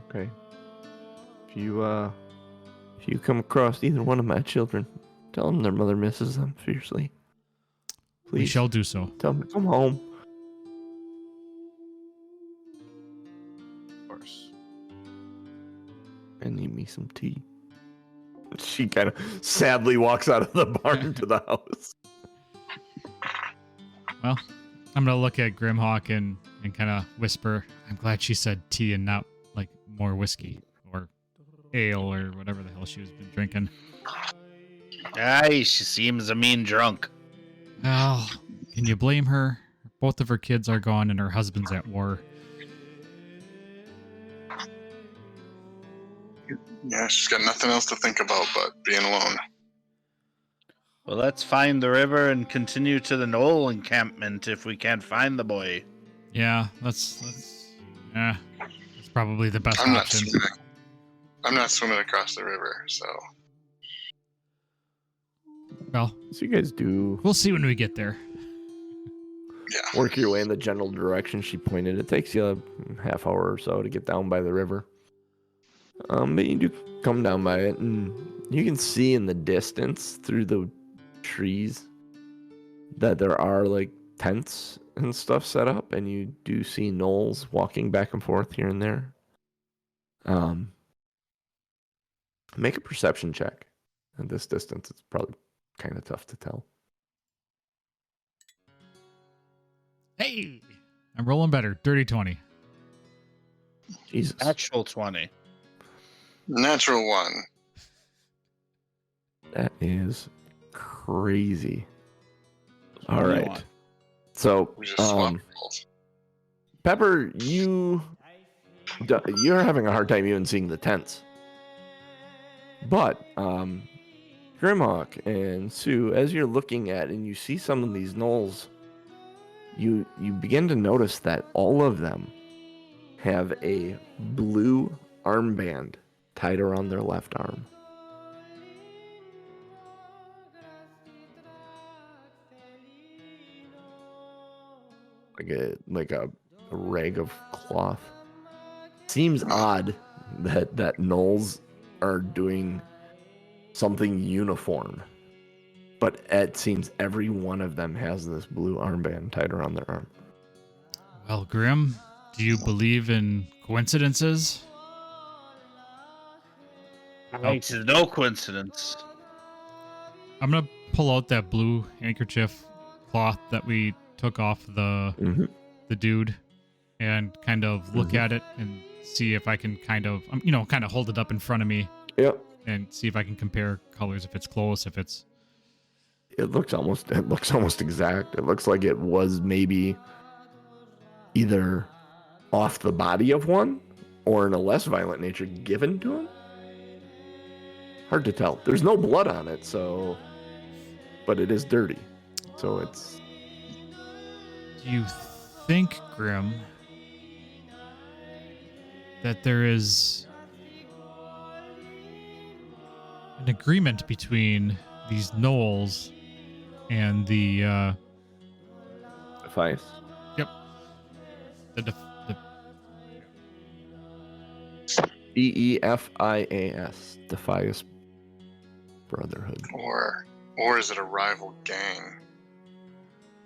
B: Okay. If you come across either one of my children, tell them their mother misses them fiercely. Please.
C: We shall do so.
B: Tell them to come home.
A: Of course.
B: And need me some tea. She kind of sadly walks out of the barn to the house.
C: Well, I'm going to look at Grimhawk and kind of whisper, I'm glad she said tea and not like more whiskey or ale or whatever the hell she was been drinking.
A: Aye, she seems a mean drunk.
C: Oh, can you blame her? Both of her kids are gone and her husband's at war.
D: yeah, she's got nothing else to think about but being alone.
A: Well, let's find the river and continue to the knoll encampment if we can't find the boy.
C: Yeah, that's probably the best
D: I'm not
C: option.
D: swimming. I'm not swimming across the river, so
C: Well,
B: So you guys do
C: we'll see when we get there.
D: yeah.
B: work your way in the general direction she pointed. It takes you a half hour or so to get down by the river. But you do come down by it, and you can see in the distance through the trees that there are like tents and stuff set up, and you do see gnolls walking back and forth here and there. Make a perception check. At this distance, it's probably kind of tough to tell.
C: Hey, I'm rolling better. Dirty 20.
B: Jesus.
A: Actual 20.
D: Natural one.
B: That is crazy. All
A: Only
B: right.
A: one.
B: So,
D: We just swapped roles.
B: Pepper, you're having a hard time even seeing the tents. But, Grimhawk and Sue, as you're looking at and you see some of these gnolls, you begin to notice that all of them have a blue armband tied around their left arm. Like a rag of cloth. Seems odd that gnolls are doing something uniform, but it seems every one of them has this blue armband tied around their arm.
C: Well, Grim, do you believe in coincidences?
A: It's no coincidence.
C: I'm gonna pull out that blue handkerchief cloth that we took off the dude and kind of look at it and see if I can kind of hold it up in front of me.
B: Yep.
C: And see if I can compare colors, if it's close, if it's...
B: It looks almost exact. It looks like it was maybe either off the body of one or in a less violent nature given to him? Hard to tell. There's no blood on it, so... But it is dirty. So it's...
C: Do you think, Grim, that there is an agreement between these gnolls and the
B: Defias.
C: Yep. The
B: Defias. Defias Brotherhood.
D: Or is it a rival gang?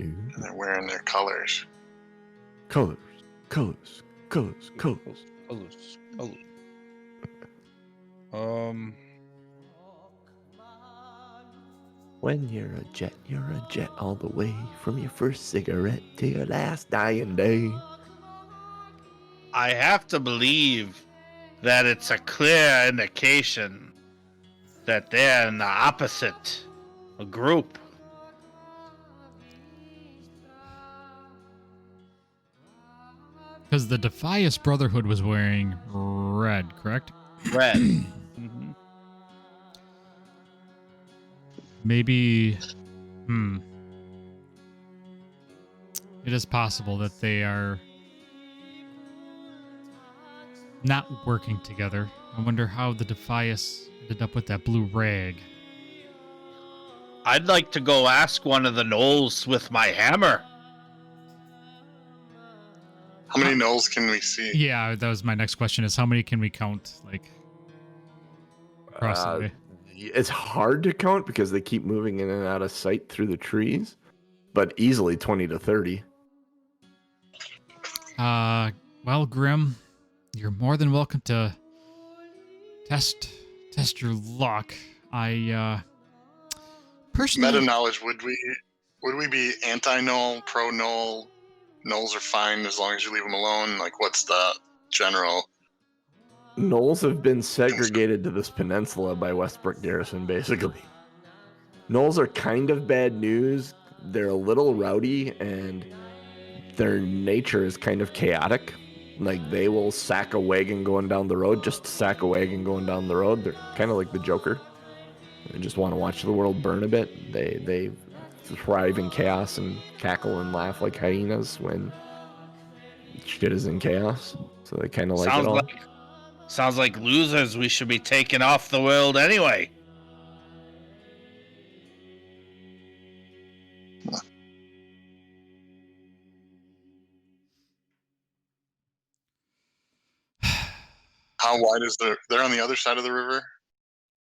B: Ooh.
D: And they're wearing their colors.
B: Colors. When you're a jet all the way from your first cigarette to your last dying day.
A: I have to believe that it's a clear indication that they're in the opposite group.
C: because the Defias Brotherhood was wearing red, correct?
A: Red. Mm-hmm.
C: Maybe, it is possible that they are not working together. I wonder how the Defias ended up with that blue rag.
A: I'd like to go ask one of the gnolls with my hammer.
D: How many gnolls can we see?
C: Yeah, that was my next question, is how many can we count, like, across the way?
B: It's hard to count because they keep moving in and out of sight through the trees, but easily 20 to 30.
C: Well, Grim, you're more than welcome to test your luck. I personally,
D: Meta knowledge, would we be anti-gnoll, pro-gnoll? Gnolls are fine as long as you leave them alone. Like, what's the general?
B: Gnolls have been segregated to this peninsula by Westbrook Garrison, basically. Gnolls are kind of bad news. They're a little rowdy, and their nature is kind of chaotic. Like, they will sack a wagon going down the road, just to sack a wagon going down the road. They're kind of like the Joker. They just want to watch the world burn a bit. They thrive in chaos and cackle and laugh like hyenas when shit is in chaos. So they kind of like it all.
A: Sounds like losers we should be taking off the world anyway.
D: How wide is they're on the other side of the river?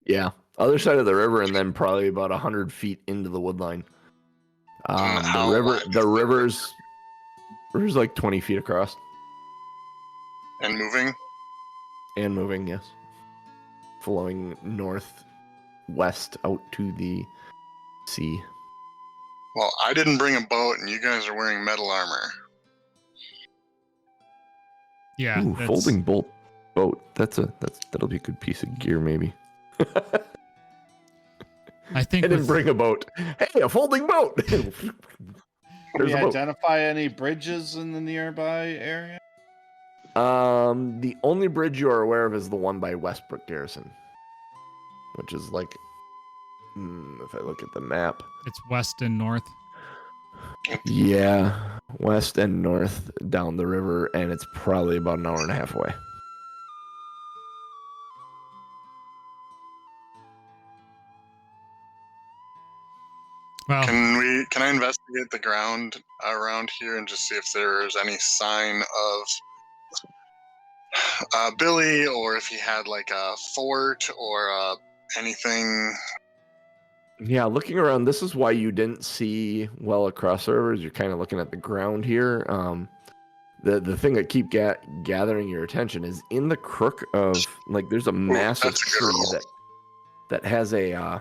B: Yeah, other side of the river, and then probably about 100 feet into the wood line. The river's like 20 feet across.
D: And moving?
B: And moving, yes. Flowing northwest out to the sea.
D: Well, I didn't bring a boat, and you guys are wearing metal armor.
C: yeah,
B: Ooh,
C: that's-
B: folding boat. That'll be a good piece of gear, maybe.
C: I think
B: I didn't bring a boat. Hey, a folding boat.
A: Can
B: There's
A: you
B: a boat.
A: identify any bridges in the nearby area?
B: The only bridge you are aware of is the one by Westbrook Garrison, which is like, if I look at the map,
C: it's west and north.
B: yeah, west and north down the river, and it's probably about an hour and a half away.
C: Well,
D: Can I investigate the ground around here and just see if there's any sign of Billy, or if he had like a fort or anything?
B: Yeah, looking around, this is why you didn't see well across the rivers. You're kind of looking at the ground here. The thing that keep gathering your attention is in the crook of, like, there's a massive
D: that's a good
B: tree
D: roll.
B: that has a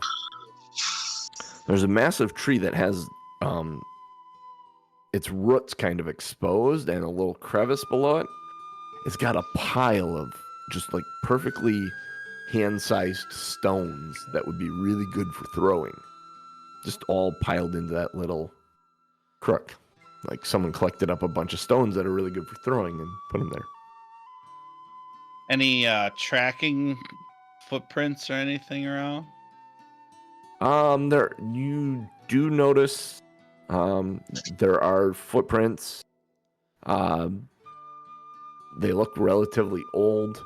B: there's a massive tree that has its roots kind of exposed and a little crevice below it. It's got a pile of just like perfectly hand-sized stones that would be really good for throwing. Just all piled into that little crook. Like someone collected up a bunch of stones that are really good for throwing and put them there.
A: Any tracking footprints or anything around?
B: There you do notice there are footprints. They look relatively old.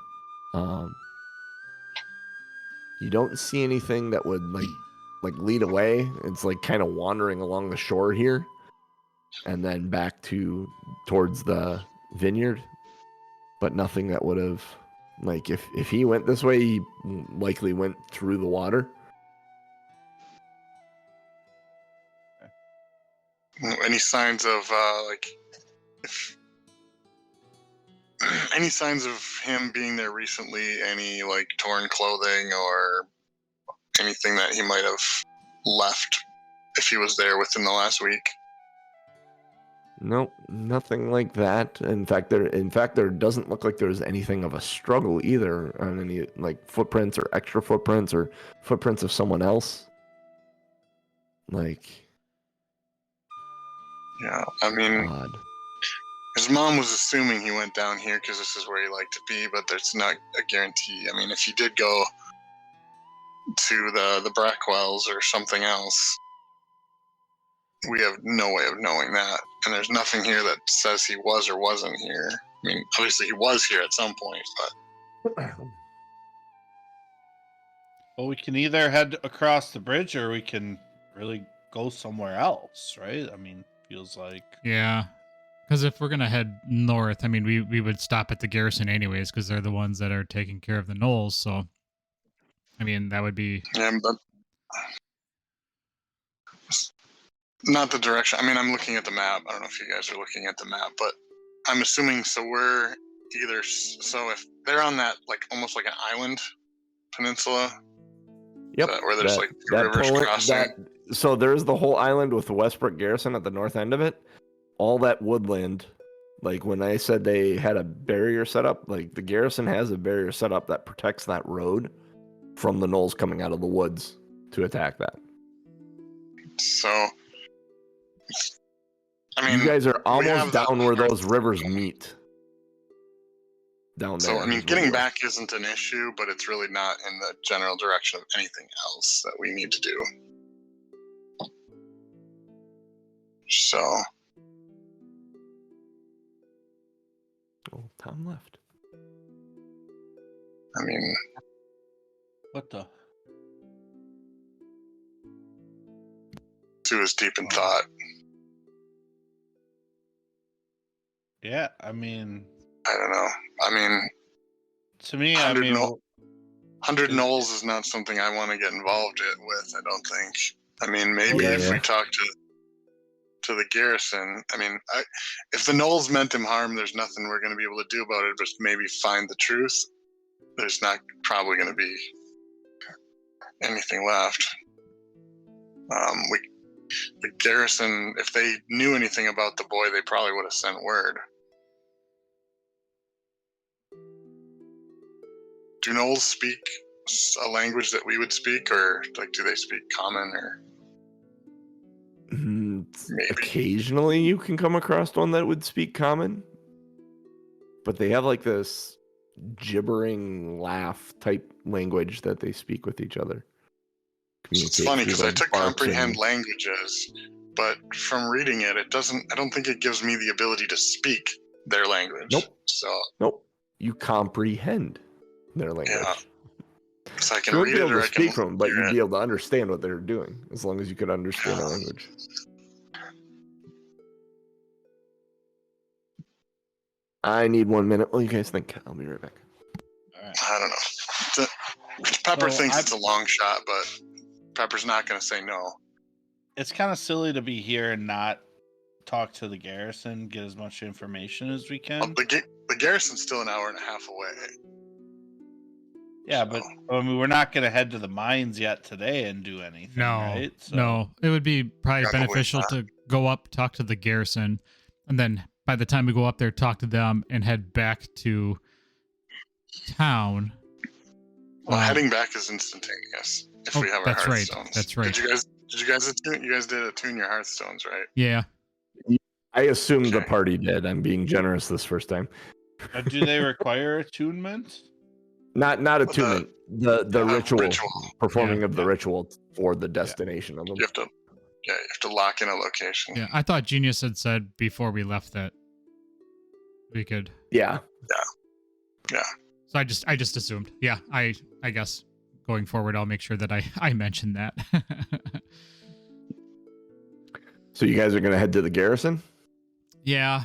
B: You don't see anything that would like lead away. It's like kind of wandering along the shore here, and then back towards the vineyard. But nothing that would have, like, if he went this way, he likely went through the water.
D: Any signs of any signs of him being there recently? Any like torn clothing or anything that he might have left if he was there within the last week?
B: Nope, nothing like that. In fact, there doesn't look like there's anything of a struggle either on any like footprints or extra footprints or footprints of someone else. Like,
D: yeah, I mean,
B: odd.
D: his mom was assuming he went down here because this is where he liked to be, but there's not a guarantee. I mean, if he did go to the Brackwells or something else, we have no way of knowing that. And there's nothing here that says he was or wasn't here. I mean, obviously he was here at some point, but...
A: Well, we can either head across the bridge or we can really go somewhere else, right? I mean, feels like...
C: Yeah. Because if we're going to head north, I mean, we would stop at the garrison anyways, because they're the ones that are taking care of the gnolls, so... I mean, that would be...
D: Yeah, but... Not the direction. I mean, I'm looking at the map. I don't know if you guys are looking at the map, but I'm assuming, so we're either... So if they're on that, like, almost like an island peninsula...
B: Yep.
D: Where there's like rivers crossing.
B: So there's the whole island with the Westbrook Garrison at the north end of it. All that woodland, like when I said they had a barrier set up, like the garrison has a barrier set up that protects that road from the gnolls coming out of the woods to attack that.
D: So, I mean,
B: you guys are almost down where those rivers meet. Down there.
D: So, I mean, getting back isn't an issue, but it's really not in the general direction of anything else that we need to do. So.
B: Oh, Tom left.
D: I mean.
A: What the?
D: Sue is deep in thought.
A: Yeah, I mean...
D: I don't know. I mean,
A: to me,
D: 100 gnolls is not something I want to get involved with. I don't think. I mean, maybe if we talk to the garrison. I mean, if the gnolls meant him harm, there's nothing we're going to be able to do about it. Just maybe find the truth. There's not probably going to be anything left. The garrison, if they knew anything about the boy, they probably would have sent word. Do gnolls speak a language that we would speak, or like do they speak common, or maybe?
B: Occasionally you can come across one that would speak common, but they have like this gibbering laugh type language that they speak with each other.
D: It's funny because I took comprehend languages, but from reading it, it doesn't. I don't think it gives me the ability to speak their language.
B: Nope. You comprehend their language.
D: Yeah. So I can
B: you
D: read
B: wouldn't
D: it
B: be able
D: or
B: to
D: I can
B: speak from them, but you'd
D: it.
B: be able to understand what they're doing as long as you could understand the language. I need 1 minute. What do you guys think? I'll be right back.
A: All right.
D: I don't know. Pepper thinks it's a long shot, but Pepper's not going to say no.
A: It's kind of silly to be here and not talk to the garrison, get as much information as we can.
D: Well, the garrison's still an hour and a half away.
A: Yeah, but I mean, we're not going to head to the mines yet today and do anything, right?
C: No. It would be probably beneficial to go up, talk to the garrison, and then by the time we go up there, talk to them and head back to town.
D: Well, heading back is instantaneous if we have our Hearthstones.
C: That's right.
D: Did you guys attune? You guys did attune your Hearthstones, right?
C: Yeah.
B: I assumed the party did. I'm being generous this first time.
A: Do they require attunement?
B: Not attunement. The ritual,
D: ritual.
B: performing
C: Yeah.
B: of the ritual for the destination of them.
D: You have to lock in a location.
C: Yeah, I thought Genius had said before we left that we could.
B: Yeah.
C: So I just assumed. Yeah, I guess going forward I'll make sure that I mention that.
B: So you guys are gonna head to the garrison?
C: Yeah.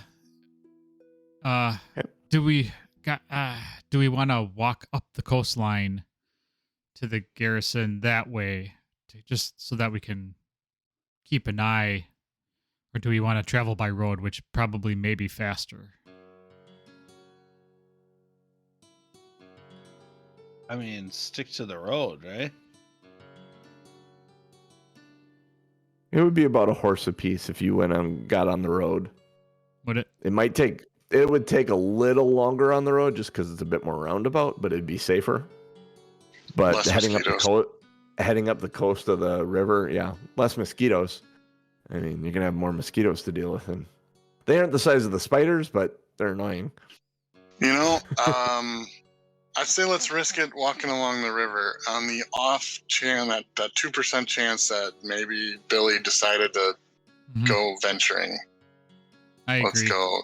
B: Okay.
C: Do we want to walk up the coastline to the garrison that way, just so that we can keep an eye, or do we want to travel by road, which probably may be faster?
A: I mean, stick to the road, right?
B: It would be about a horse apiece if you got on the road.
C: Would it?
B: It would take a little longer on the road just because it's a bit more roundabout, but it'd be safer. But
D: Less
B: heading
D: mosquitoes.
B: up the coast of the river, yeah, less mosquitoes. I mean, you're gonna have more mosquitoes to deal with, and they aren't the size of the spiders, but they're annoying.
D: I'd say let's risk it walking along the river on the off chance that 2% chance that maybe Billy decided to
C: Mhm.
D: go venturing.
C: I agree.
D: Let's go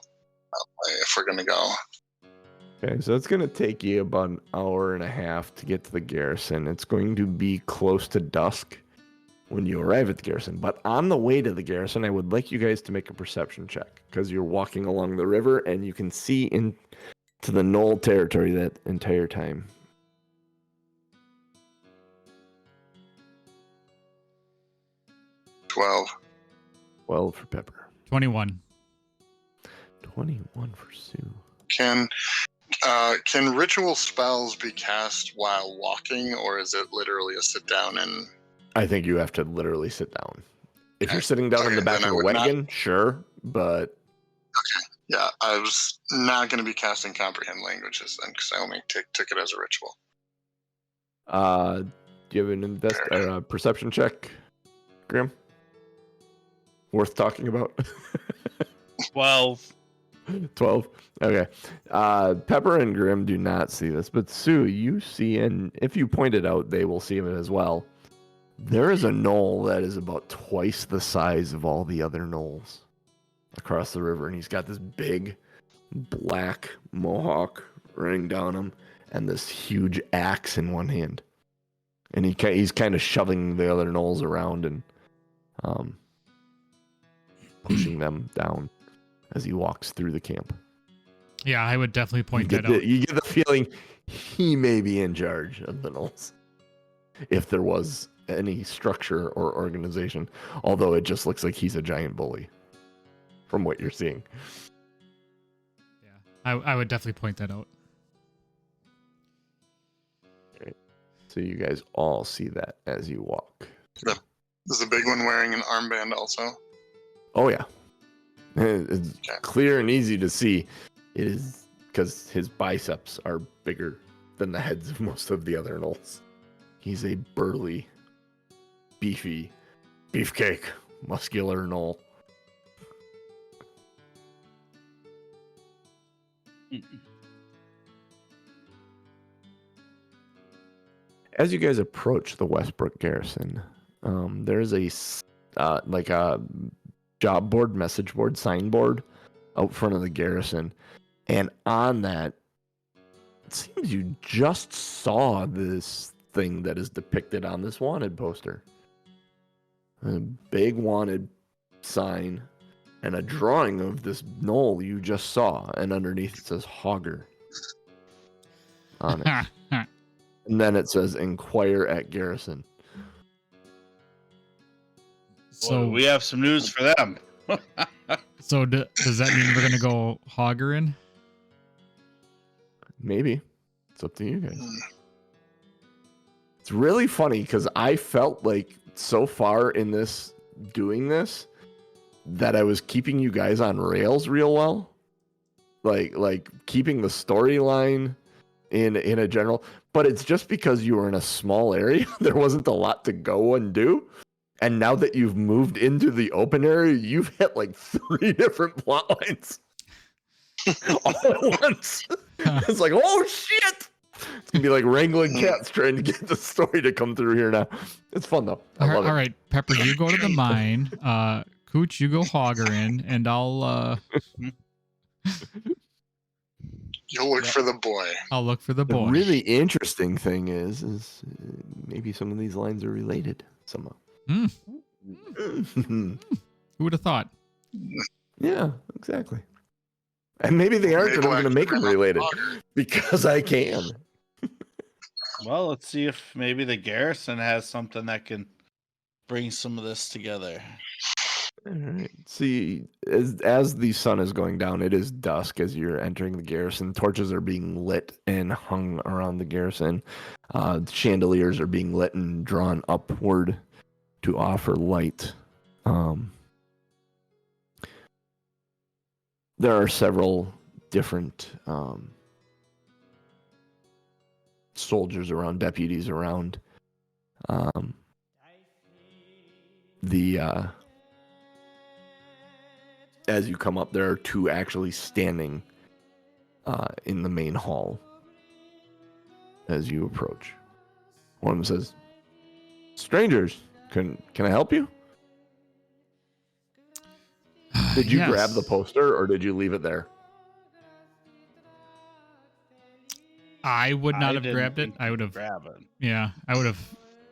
D: that way if we're gonna go.
B: Okay, so it's going to take you about an hour and a half to get to the garrison. It's going to be close to dusk when you arrive at the garrison. But on the way to the garrison, I would like you guys to make a perception check because you're walking along the river and you can see into the knoll territory that entire time.
D: 12.
B: 12 for Pepper.
C: 21.
B: 21 for Sue.
D: Can ritual spells be cast while walking, or is it literally a sit down and?
B: I think you have to literally sit down. If you're
D: Okay.
B: sitting down in the
D: Okay,
B: back
D: then
B: of
D: I
B: a
D: would not-
B: wagon, sure, but
D: Yeah, I was not going to be casting comprehend languages then, because I only took it as a ritual.
B: do you have an perception check, Grim? Worth talking about?
A: 12.
B: 12. Okay. Pepper and Grim do not see this, but Sue, you see, and if you point it out, they will see it as well. There is a knoll that is about twice the size of all the other knolls across the river, and he's got this big black mohawk running down him and this huge axe in one hand. And he's kind of shoving the other knolls around and pushing them down as he walks through the camp.
C: Yeah, I would definitely point that out.
B: You get the feeling he may be in charge of the knolls, if there was any structure or organization, although it just looks like he's a giant bully from what you're seeing.
C: Yeah, I would definitely point that out.
B: So you guys all see that as you walk.
D: Is the big one wearing an armband also?
B: Oh yeah, it's
D: Okay.
B: clear and easy to see. It is because his biceps are bigger than the heads of most of the other gnolls. He's a burly, beefy, beefcake, muscular gnoll. As you guys approach the Westbrook garrison, there's a job board, message board, signboard out front of the garrison, and on that, it seems you just saw this thing that is depicted on this wanted poster. A big wanted sign and a drawing of this knoll you just saw, and underneath it says Hogger on it. And then it says inquire at garrison.
C: So
A: Well, we have some news for them.
C: So does that mean we're gonna go hoggering?
B: Maybe. It's up to you guys. It's really funny because I felt like so far in this, doing this, that I was keeping you guys on rails real well. Like keeping the storyline in a general, but it's just because you were in a small area. There wasn't a lot to go and do. And now that you've moved into the open area, you've hit like 3 different plot lines. all at once. It's like, oh shit! It's gonna be like wrangling cats trying to get the story to come through here now. It's fun though. I love it.
C: All right, Pepper, you go to the mine. Cooch, you go hogger in, and I'll
D: You'll look for the boy.
C: I'll look for the
B: The
C: boy.
B: really interesting thing is maybe some of these lines are related somehow.
C: Who would have thought?
B: Yeah, exactly. And maybe they aren't, and I'm going to make them related because I can.
A: Well, let's see if maybe the garrison has something that can bring some of this together.
B: All right. See, as the sun is going down, it is dusk as you're entering the garrison. Torches are being lit and hung around the garrison. Chandeliers are being lit and drawn upward to offer light. There are several different soldiers around, deputies around. As you come up, there are two actually standing in the main hall as you approach. One of them says, "Strangers, can I help you?" Did you
C: Yes.
B: grab the poster or did you leave it there?
C: I would not have
A: didn't
C: grabbed it.
A: think
C: I would have.
A: Grab it.
C: Yeah, I would have.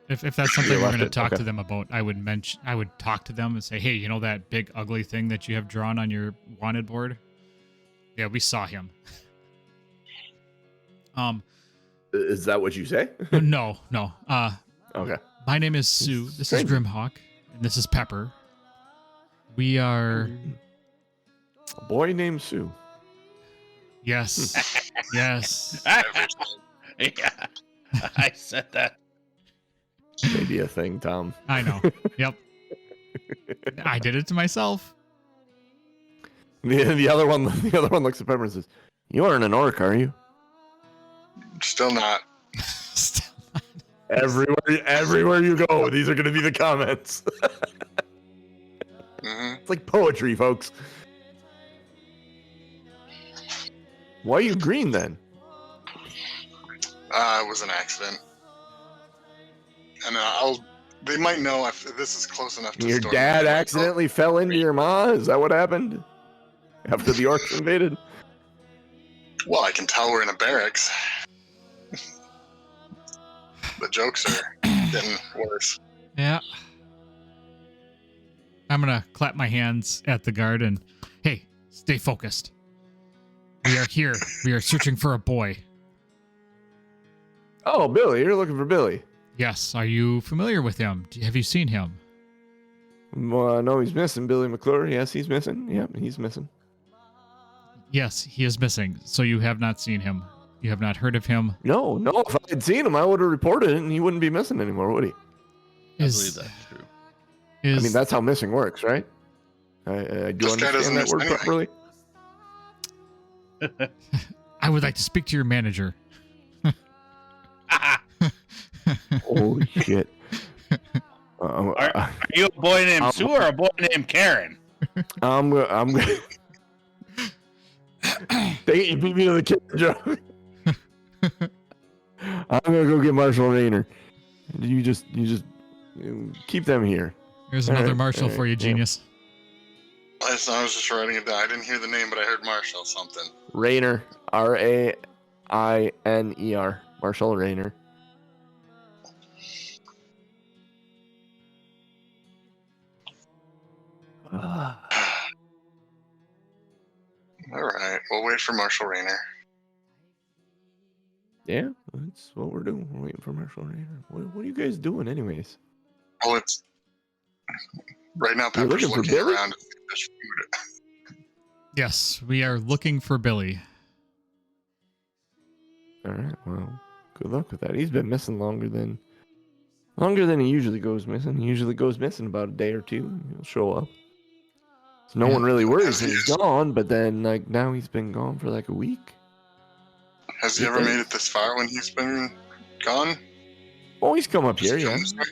C: If that's something
B: You
C: we're
B: left
C: going to
B: it,
C: talk
B: okay.
C: to them about, I would talk to them and say, hey, you know that big ugly thing that you have drawn on your wanted board? Yeah, we saw him.
B: Is that what you say?
C: No.
B: Okay.
C: My name is Sue. This is
B: Stranger.
C: Grimhawk, and this is Pepper. We are
B: A boy named Sue.
C: yes, yes.
A: Yeah, I said that.
B: Maybe a thing, Tom.
C: I know. Yep. I did it to myself.
B: The other one looks at Pepper and says, "You aren't an orc, are you?"
D: Still not.
C: Still not.
B: Everywhere you go, these are going to be the comments.
D: Hmm.
B: It's like poetry, folks. Why are you green then?
D: It was an accident. And they might know if this is close enough to
B: Your
D: Stormwind.
B: dad accidentally fell into your ma? Is that what happened? After the orcs invaded?
D: Well, I can tell we're in a barracks. The jokes are getting worse.
C: Yeah. I'm gonna clap my hands at the guard and, hey, stay focused. We are here. We are searching for a boy.
B: Oh, Billy, you're looking for Billy.
C: Yes. Are you familiar with him? Have you seen him?
B: Well, I know he's missing. Billy McClure. Yes, he's missing. Yep, he's missing.
C: Yes, he is missing. So you have not seen him. You have not heard of him.
B: No. If I had seen him, I would have reported it, and he wouldn't be missing anymore, would he?
A: I believe that's true.
B: I mean, that's how missing works, right? I do
D: This guy doesn't
B: understand that
D: miss
B: word
D: anything.
B: properly.
C: I would like to speak to your manager.
B: Holy shit.
A: Are you a boy named Sue or a boy named Karen?
B: I'm gonna they beat me to the kitchen, Joe. I'm gonna go get Marshall Rayner. You just keep them here.
C: Here's
B: All
C: another
B: right,
C: Marshall
B: all
C: for
B: right,
C: you,
B: yeah.
C: genius.
D: I was just writing it down. I didn't hear the name, but I heard Marshall something.
B: Rayner, Rainer, Marshall Rayner.
D: All right, we'll wait for Marshall Rayner.
B: Yeah, that's what we're doing. We're waiting for Marshall Rayner. What are you guys doing, anyways?
D: Well, it's right now.
B: You're
D: Pepper's
B: looking for
D: looking
B: Billy?
D: around to see if there's food.
C: Yes, we are looking for Billy.
B: All right. Well, good luck with that. He's been missing longer than he usually goes missing. He usually goes missing about a day or two. And he'll show up. So no
C: Yeah.
B: one really worries when he's gone. But then, like now, he's been gone for like a week.
D: Has he ever made it this far when he's been gone?
B: Oh, he's come up
D: Does
B: here,
D: he come
B: yeah.
D: this way?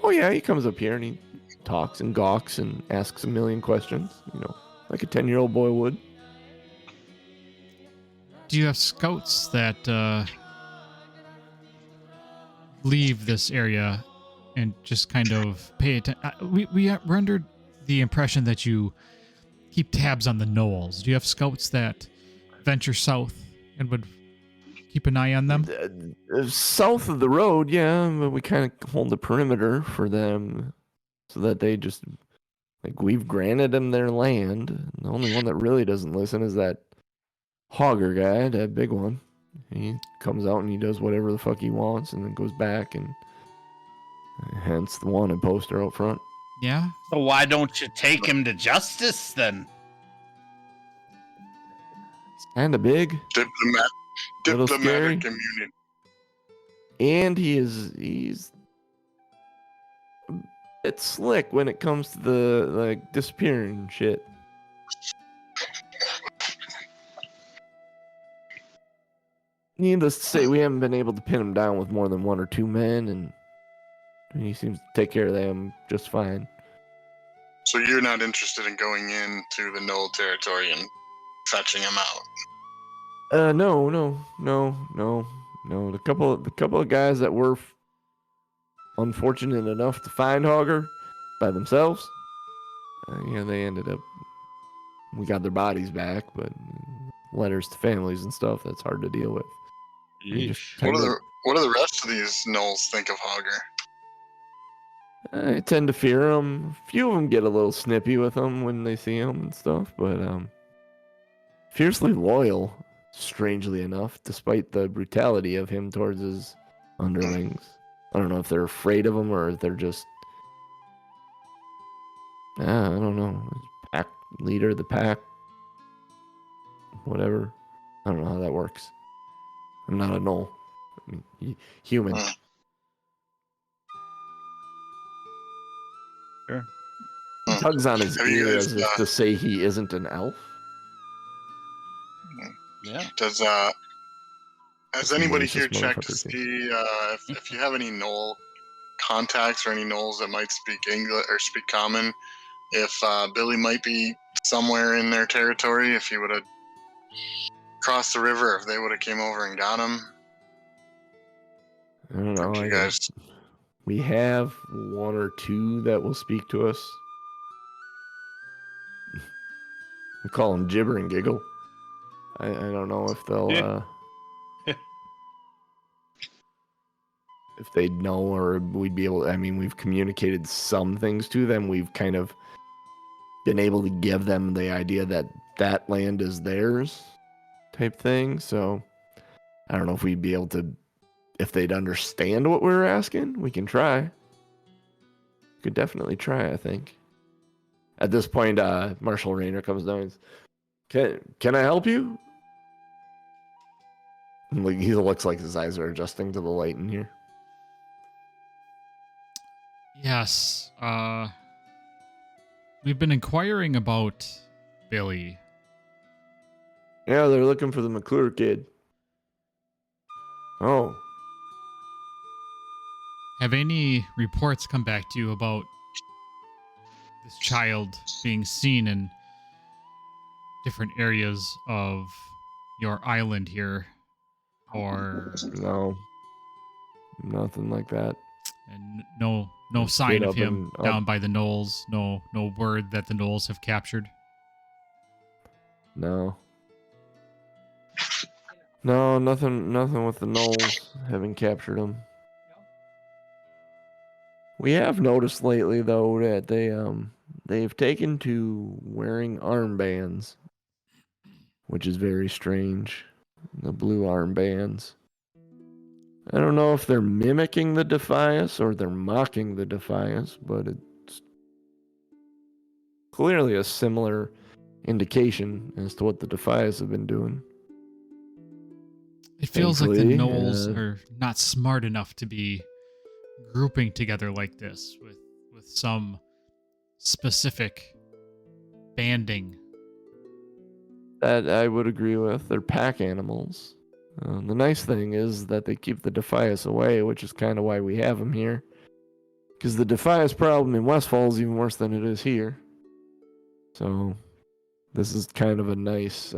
B: Oh, yeah. He comes up here and he talks and gawks and asks a million questions. You know, like a 10-year-old boy would.
C: Do you have scouts that leave this area and just kind of pay attention? We're under the impression that you keep tabs on the knolls. Do you have scouts that venture south and would keep an eye on them?
B: South of the road, yeah, but we kind of hold the perimeter for them so that they just, like, we've granted them their land. The only one that really doesn't listen is that Hogger guy, that big one. He comes out and he does whatever the fuck he wants and then goes back, and hence the wanted poster out front.
C: Yeah.
A: So why don't you take him to justice then?
B: It's kind of big. Little scary.
D: Diplomatic immunity.
B: And he's a bit slick when it comes to the, like, disappearing shit. Needless to say, we haven't been able to pin him down with more than 1 or 2 men, and he seems to take care of them just fine.
D: So you're not interested in going into the Knoll territory and fetching him out?
B: No. The couple of guys that were unfortunate enough to find Hogger by themselves, they ended up. We got their bodies back, but letters to families and stuff, that's hard to deal with.
D: What do the rest of these Knolls think of Hogger?
B: I tend to fear him. A few of them get a little snippy with him when they see him and stuff, but fiercely loyal, strangely enough, despite the brutality of him towards his underlings. I don't know if they're afraid of him or if they're just, I don't know, pack leader of the pack, whatever. I don't know how that works. I'm not a Knoll. I mean, human.
A: Sure.
B: He tugs on his
D: Have you
B: ear
D: guys,
B: as if to say he isn't an elf.
A: Yeah.
D: Has anybody here
B: Racist
D: checked to
B: motherfucker
D: see if you have any Knoll contacts or any Knolls that might speak English or speak Common? If Billy might be somewhere in their territory, if he would have crossed the river, if they would have came over and got him.
B: I don't know.
D: You guys,
B: We have 1 or 2 that will speak to us. We call them Gibber and Giggle. I don't know if they'll if they'd know, or we'd be able. I mean, we've communicated some things to them. We've kind of been able to give them the idea that that land is theirs, type thing. So I don't know if we'd be able to, if they'd understand what we were asking. We can try. Could definitely try, I think. At this point, Marshal Rayner comes down and says, Can I help you? And he looks like his eyes are adjusting to the light in here.
C: Yes. We've been inquiring about Billy.
B: Yeah, they're looking for the McClure kid. Oh.
C: Have any reports come back to you about this child being seen in different areas of your island here? Or
B: No. Nothing like that.
C: and no sign
B: Get
C: of
B: up
C: him
B: and
C: down
B: up.
C: by the knolls? No word that the knolls have captured?
B: No. No, nothing with the Knolls. Haven't captured them. We have noticed lately, though, that they've taken to wearing armbands, which is very strange. The blue armbands. I don't know if they're mimicking the Defias or they're mocking the Defias, but it's clearly a similar indication as to what the Defias have been doing.
C: It feels like the
B: Thankfully,
C: knolls are not smart enough to be grouping together like this with some specific banding.
B: That I would agree with. They're pack animals. The nice thing is that they keep the Defias away, which is kind of why we have them here. Because the Defias problem in Westfall is even worse than it is here. So this is kind of a nice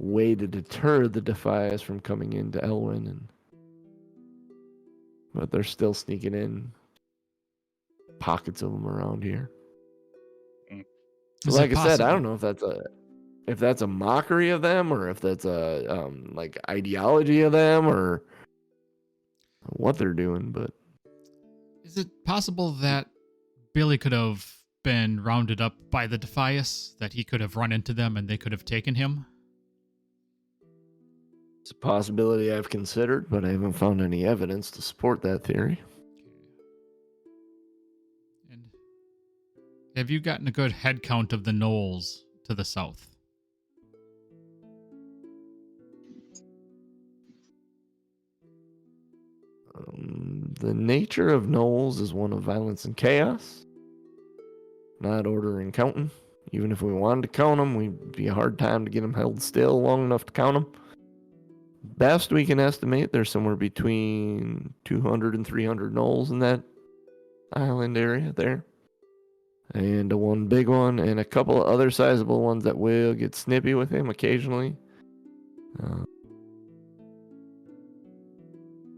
B: way to deter the Defias from coming into Elwyn, but they're still sneaking in. Pockets of them around here. So like I said, I don't know if that's a mockery of them, or if that's a like ideology of them, or what they're doing. But
C: is it possible that Billy could have been rounded up by the Defias, that he could have run into them and they could have taken him?
B: it's a possibility I've considered, but I haven't found any evidence to support that theory.
C: And have you gotten a good head count of the gnolls to the south?
B: The nature of gnolls is one of violence and chaos, not order and counting. Even if we wanted to count them, we'd be a hard time to get them held still long enough to count them. Best we can estimate, there's somewhere between 200 and 300 gnolls in that island area there. And one big one, and a couple of other sizable ones that will get snippy with him occasionally.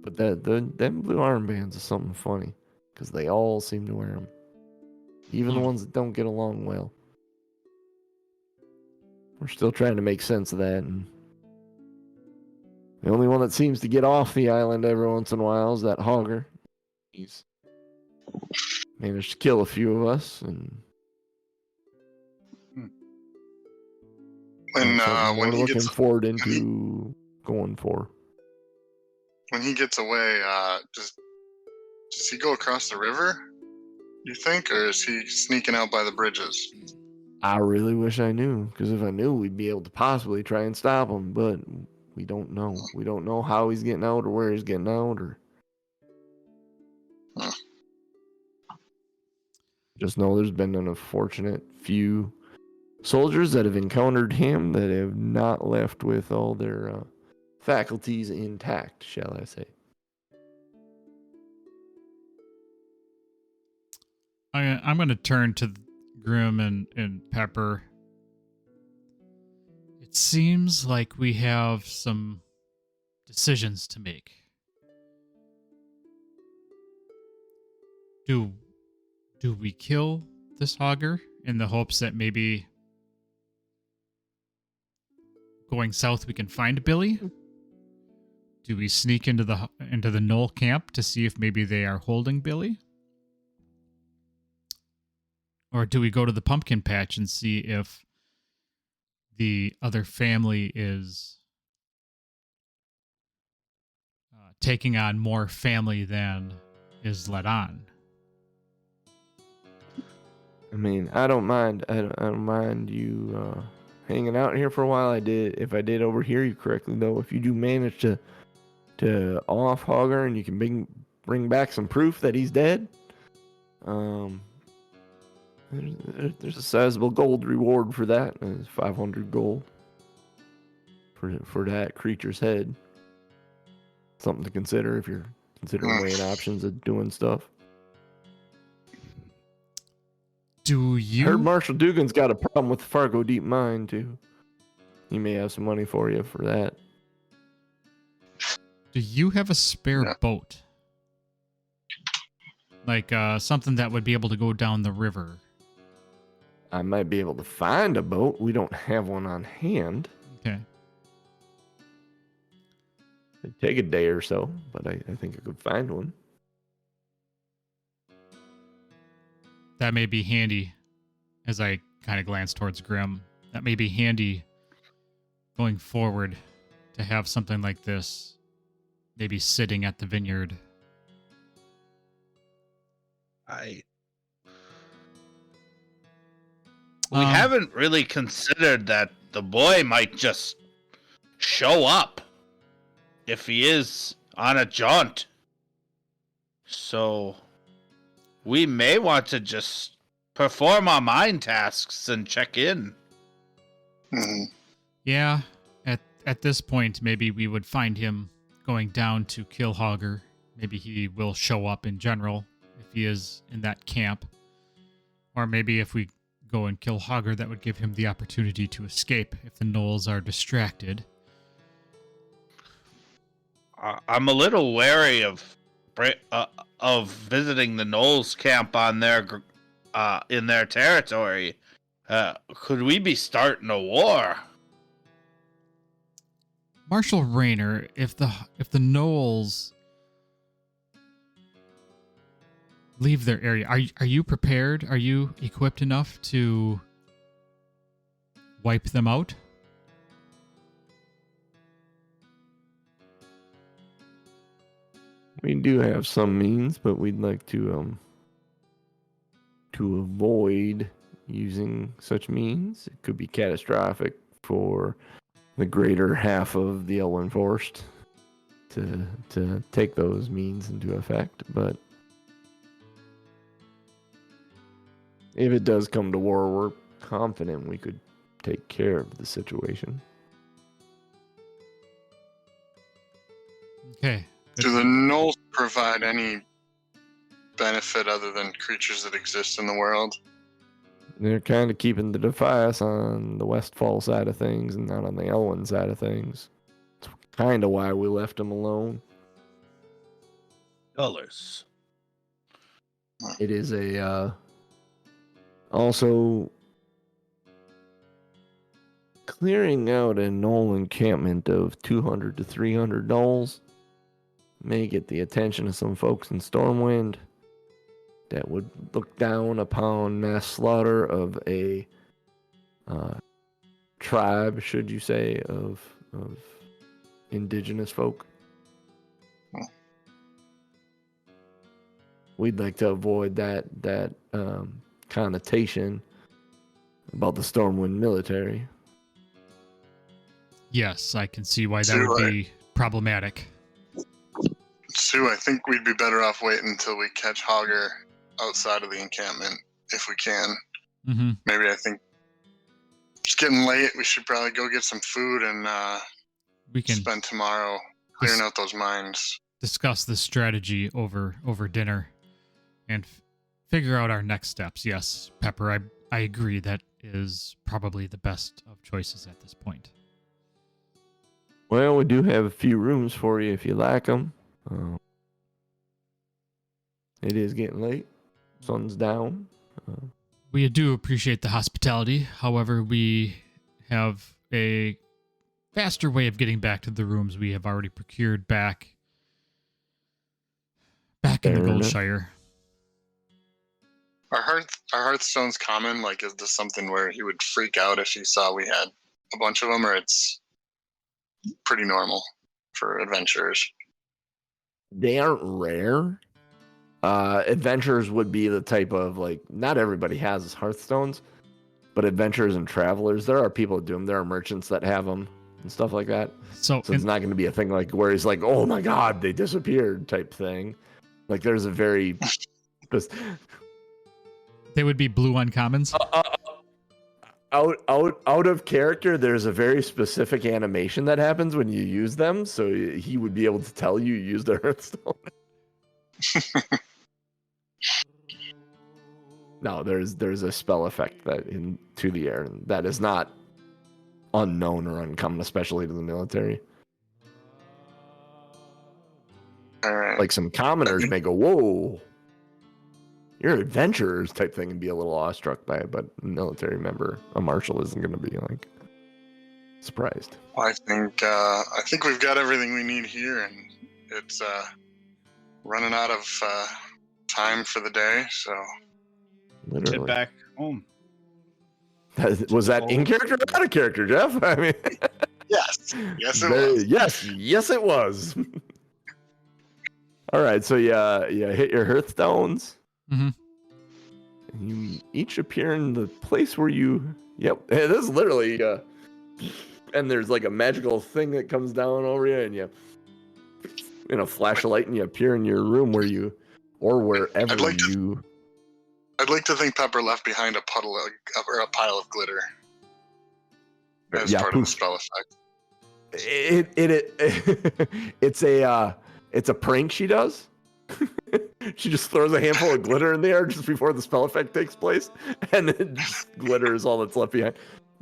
B: But them blue armbands is something funny, because they all seem to wear them. Even the ones that don't get along well. We're still trying to make sense of that, and the only one that seems to get off the island every once in a while is that Hogger. He's managed to kill a few of us, and
D: when
B: we're
D: he
B: looking
D: gets
B: forward into going for.
D: When he gets away, does he go across the river, you think, or is he sneaking out by the bridges?
B: I really wish I knew, because if I knew, we'd be able to possibly try and stop him, but we don't know. We don't know how he's getting out or where he's getting out, or just know there's been an unfortunate few soldiers that have encountered him that have not left with all their faculties intact, shall I say.
C: I'm going to turn to Grim and Pepper. It seems like we have some decisions to make. Do we kill this Hogger in the hopes that maybe going south we can find Billy? Do we sneak into the Gnoll camp to see if maybe they are holding Billy? Or do we go to the pumpkin patch and see if the other family is taking on more family than is let on?
B: I mean, I don't mind. I don't mind you hanging out here for a while. If I did overhear you correctly, though, if you do manage to off Hogger and you can bring back some proof that he's dead, there's a sizable gold reward for that. 500 gold for that creature's head. Something to consider if you're considering weighing options of doing stuff.
C: Do you?
B: Heard Marshall Dugan's got a problem with the Fargo Deep Mine too. He may have some money for you for that.
C: Do you have a spare boat? Like something that would be able to go down the river?
B: I might be able to find a boat. We don't have one on hand.
C: Okay.
B: It'd take a day or so, but I think I could find one.
C: That may be handy, as I kind of glance towards Grim. That may be handy going forward to have something like this maybe sitting at the vineyard.
A: We haven't really considered that the boy might just show up if he is on a jaunt. So we may want to just perform our mind tasks and check in.
D: Mm-hmm.
C: Yeah, at this point, maybe we would find him going down to kill Hogger. Maybe he will show up in general if he is in that camp. Or maybe if we go and kill Hogger, that would give him the opportunity to escape if the gnolls are distracted.
A: I'm a little wary of visiting the Knowles camp on their in their territory. Could we be starting a war?
C: Marshal Rayner, if the gnolls leave their area, are you prepared? Are you equipped enough to wipe them out?
B: We do have some means, but we'd like to avoid using such means. It could be catastrophic for the greater half of the Elwyn Forest to take those means into effect. But if it does come to war, we're confident we could take care of the situation.
C: Okay.
D: Do the gnolls provide any benefit other than creatures that exist in the world?
B: They're kind of keeping the Defias on the Westfall side of things and not on the Elwyn side of things. It's kind of why we left them alone.
A: Colors.
B: It is a also clearing out a gnoll encampment of 200 to 300 gnolls may get the attention of some folks in Stormwind that would look down upon mass slaughter of a tribe, should you say, of indigenous folk. We'd like to avoid that connotation about the Stormwind military.
C: Yes, I can see why that would be problematic.
D: Sue, I think we'd be better off waiting until we catch Hogger outside of the encampment, if we can.
C: Mm-hmm.
D: Maybe I think it's getting late. We should probably go get some food and
C: We can
D: spend tomorrow clearing out those mines.
C: discuss this strategy over dinner and figure out our next steps. Yes, Pepper, I agree. That is probably the best of choices at this point.
B: Well, we do have a few rooms for you if you like them. It is getting late. Sun's down.
C: We do appreciate the hospitality. However, we have a faster way of getting back to the rooms we have already procured back in the Goldshire.
D: Are Hearthstones common? Like, is this something where he would freak out if he saw we had a bunch of them, or it's pretty normal for adventurers?
B: They aren't rare. Adventurers would be the type of, like, not everybody has Hearthstones, but adventurers and travelers, there are people that do them. There are merchants that have them and stuff like that. So it's not going to be a thing like where he's like, oh my god, they disappeared type thing. Like, there's a very...
C: They would be blue uncommons?
B: Out of character, there's a very specific animation that happens when you use them, so he would be able to tell you used a Hearthstone. No, there's a spell effect that into the air that is not unknown or uncommon, especially to the military.
D: All right.
B: Like, some commoners may go, whoa, you're adventurers type thing, and be a little awestruck by it, but a military member, a marshal, isn't going to be like surprised.
D: I think we've got everything we need here, and it's running out of time for the day, so
B: Literally.
A: Get back home.
B: Was that in character or out of character, Jeff? I mean,
D: yes, it was.
B: Yes, it was. All right, so you hit your Hearthstones.
C: Mm-hmm.
B: And you each appear in the place where you. Yep, this is literally. And there's like a magical thing that comes down over you, and you flash a light, and you appear in your room where you, or wherever you.
D: I'd like to think Pepper left behind a puddle or a pile of glitter as part of the spell effect.
B: It's a prank she does. She just throws a handful of glitter in the air just before the spell effect takes place, and then just glitter is all that's left behind.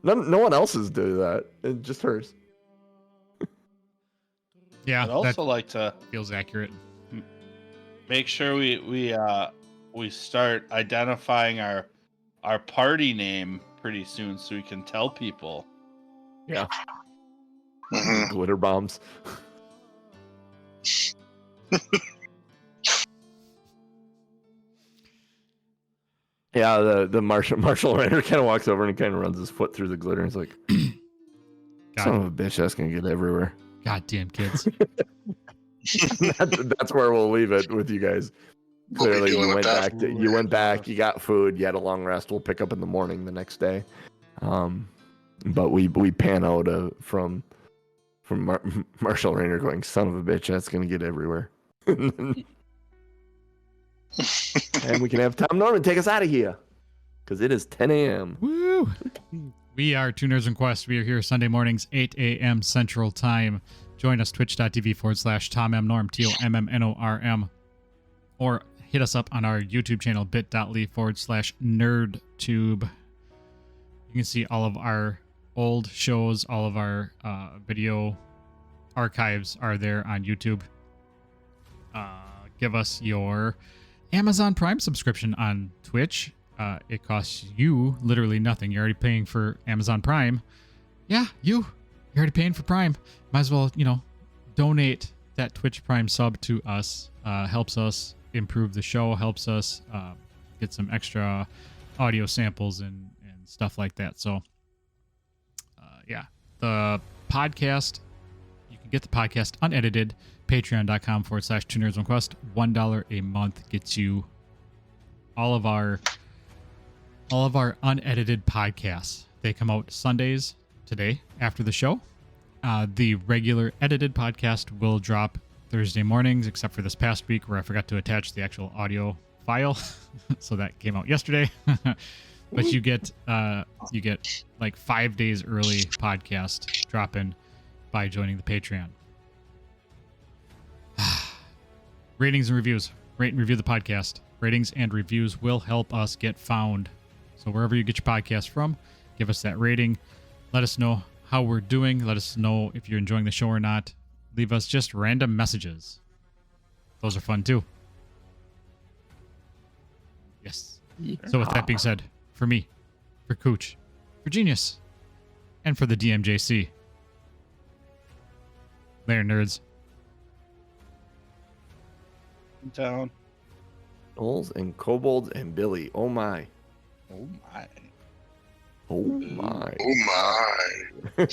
B: No one else's do that. It's just hers.
C: Yeah,
A: I'd also
C: that
A: like to
C: feels accurate.
A: make sure we start identifying our party name pretty soon, so we can tell people.
B: Yeah.
D: Mhm.
B: Glitter bombs. Yeah, the Marshall Ranger kind of walks over and kind of runs his foot through the glitter and is like, son of a bitch, that's going to get everywhere.
C: Goddamn kids.
B: That's where we'll leave it with you guys.
D: What we
B: Clearly,
D: doing
B: you
D: with that?
B: went back, you got food, you had a long rest. We'll pick up in the morning the next day. But we pan out from Marshall Rainer going, son of a bitch, that's going to get everywhere. And we can have Tom Norman take us out of here because it is 10 a.m.
C: Woo! We are Two Nerds and Quest. We are here Sunday mornings, 8 a.m. Central Time. Join us, twitch.tv/TomMNorm, TOMMNORM. Or hit us up on our YouTube channel, bit.ly/nerdtube. You can see all of our old shows, all of our video archives are there on YouTube. Give us your Amazon Prime subscription on Twitch. It costs you literally nothing. You're already paying for Amazon Prime. Yeah, you're already paying for Prime. Might as well, donate that Twitch Prime sub to us. Helps us improve the show, helps us get some extra audio samples and stuff like that. So, yeah, the podcast, you can get the podcast unedited. Patreon.com/2nerdsonquest. $1 a month gets you all of our unedited podcasts. They come out Sundays today after the show. The regular edited podcast will drop Thursday mornings, except for this past week where I forgot to attach the actual audio file. So that came out yesterday. But you get like 5 days early podcast drop-in by joining the Patreon. Ratings and reviews. Rate and review the podcast. Ratings and reviews will help us get found. So wherever you get your podcast from, give us that rating. Let us know how we're doing. Let us know if you're enjoying the show or not. Leave us just random messages. Those are fun too. Yes. So with that being said, for me, for Cooch, for Genius, and for the DMJC, later, nerds.
A: Down.
B: Gnolls and kobolds and Billy. Oh my.
A: Oh my.
B: Oh my.
D: Oh my.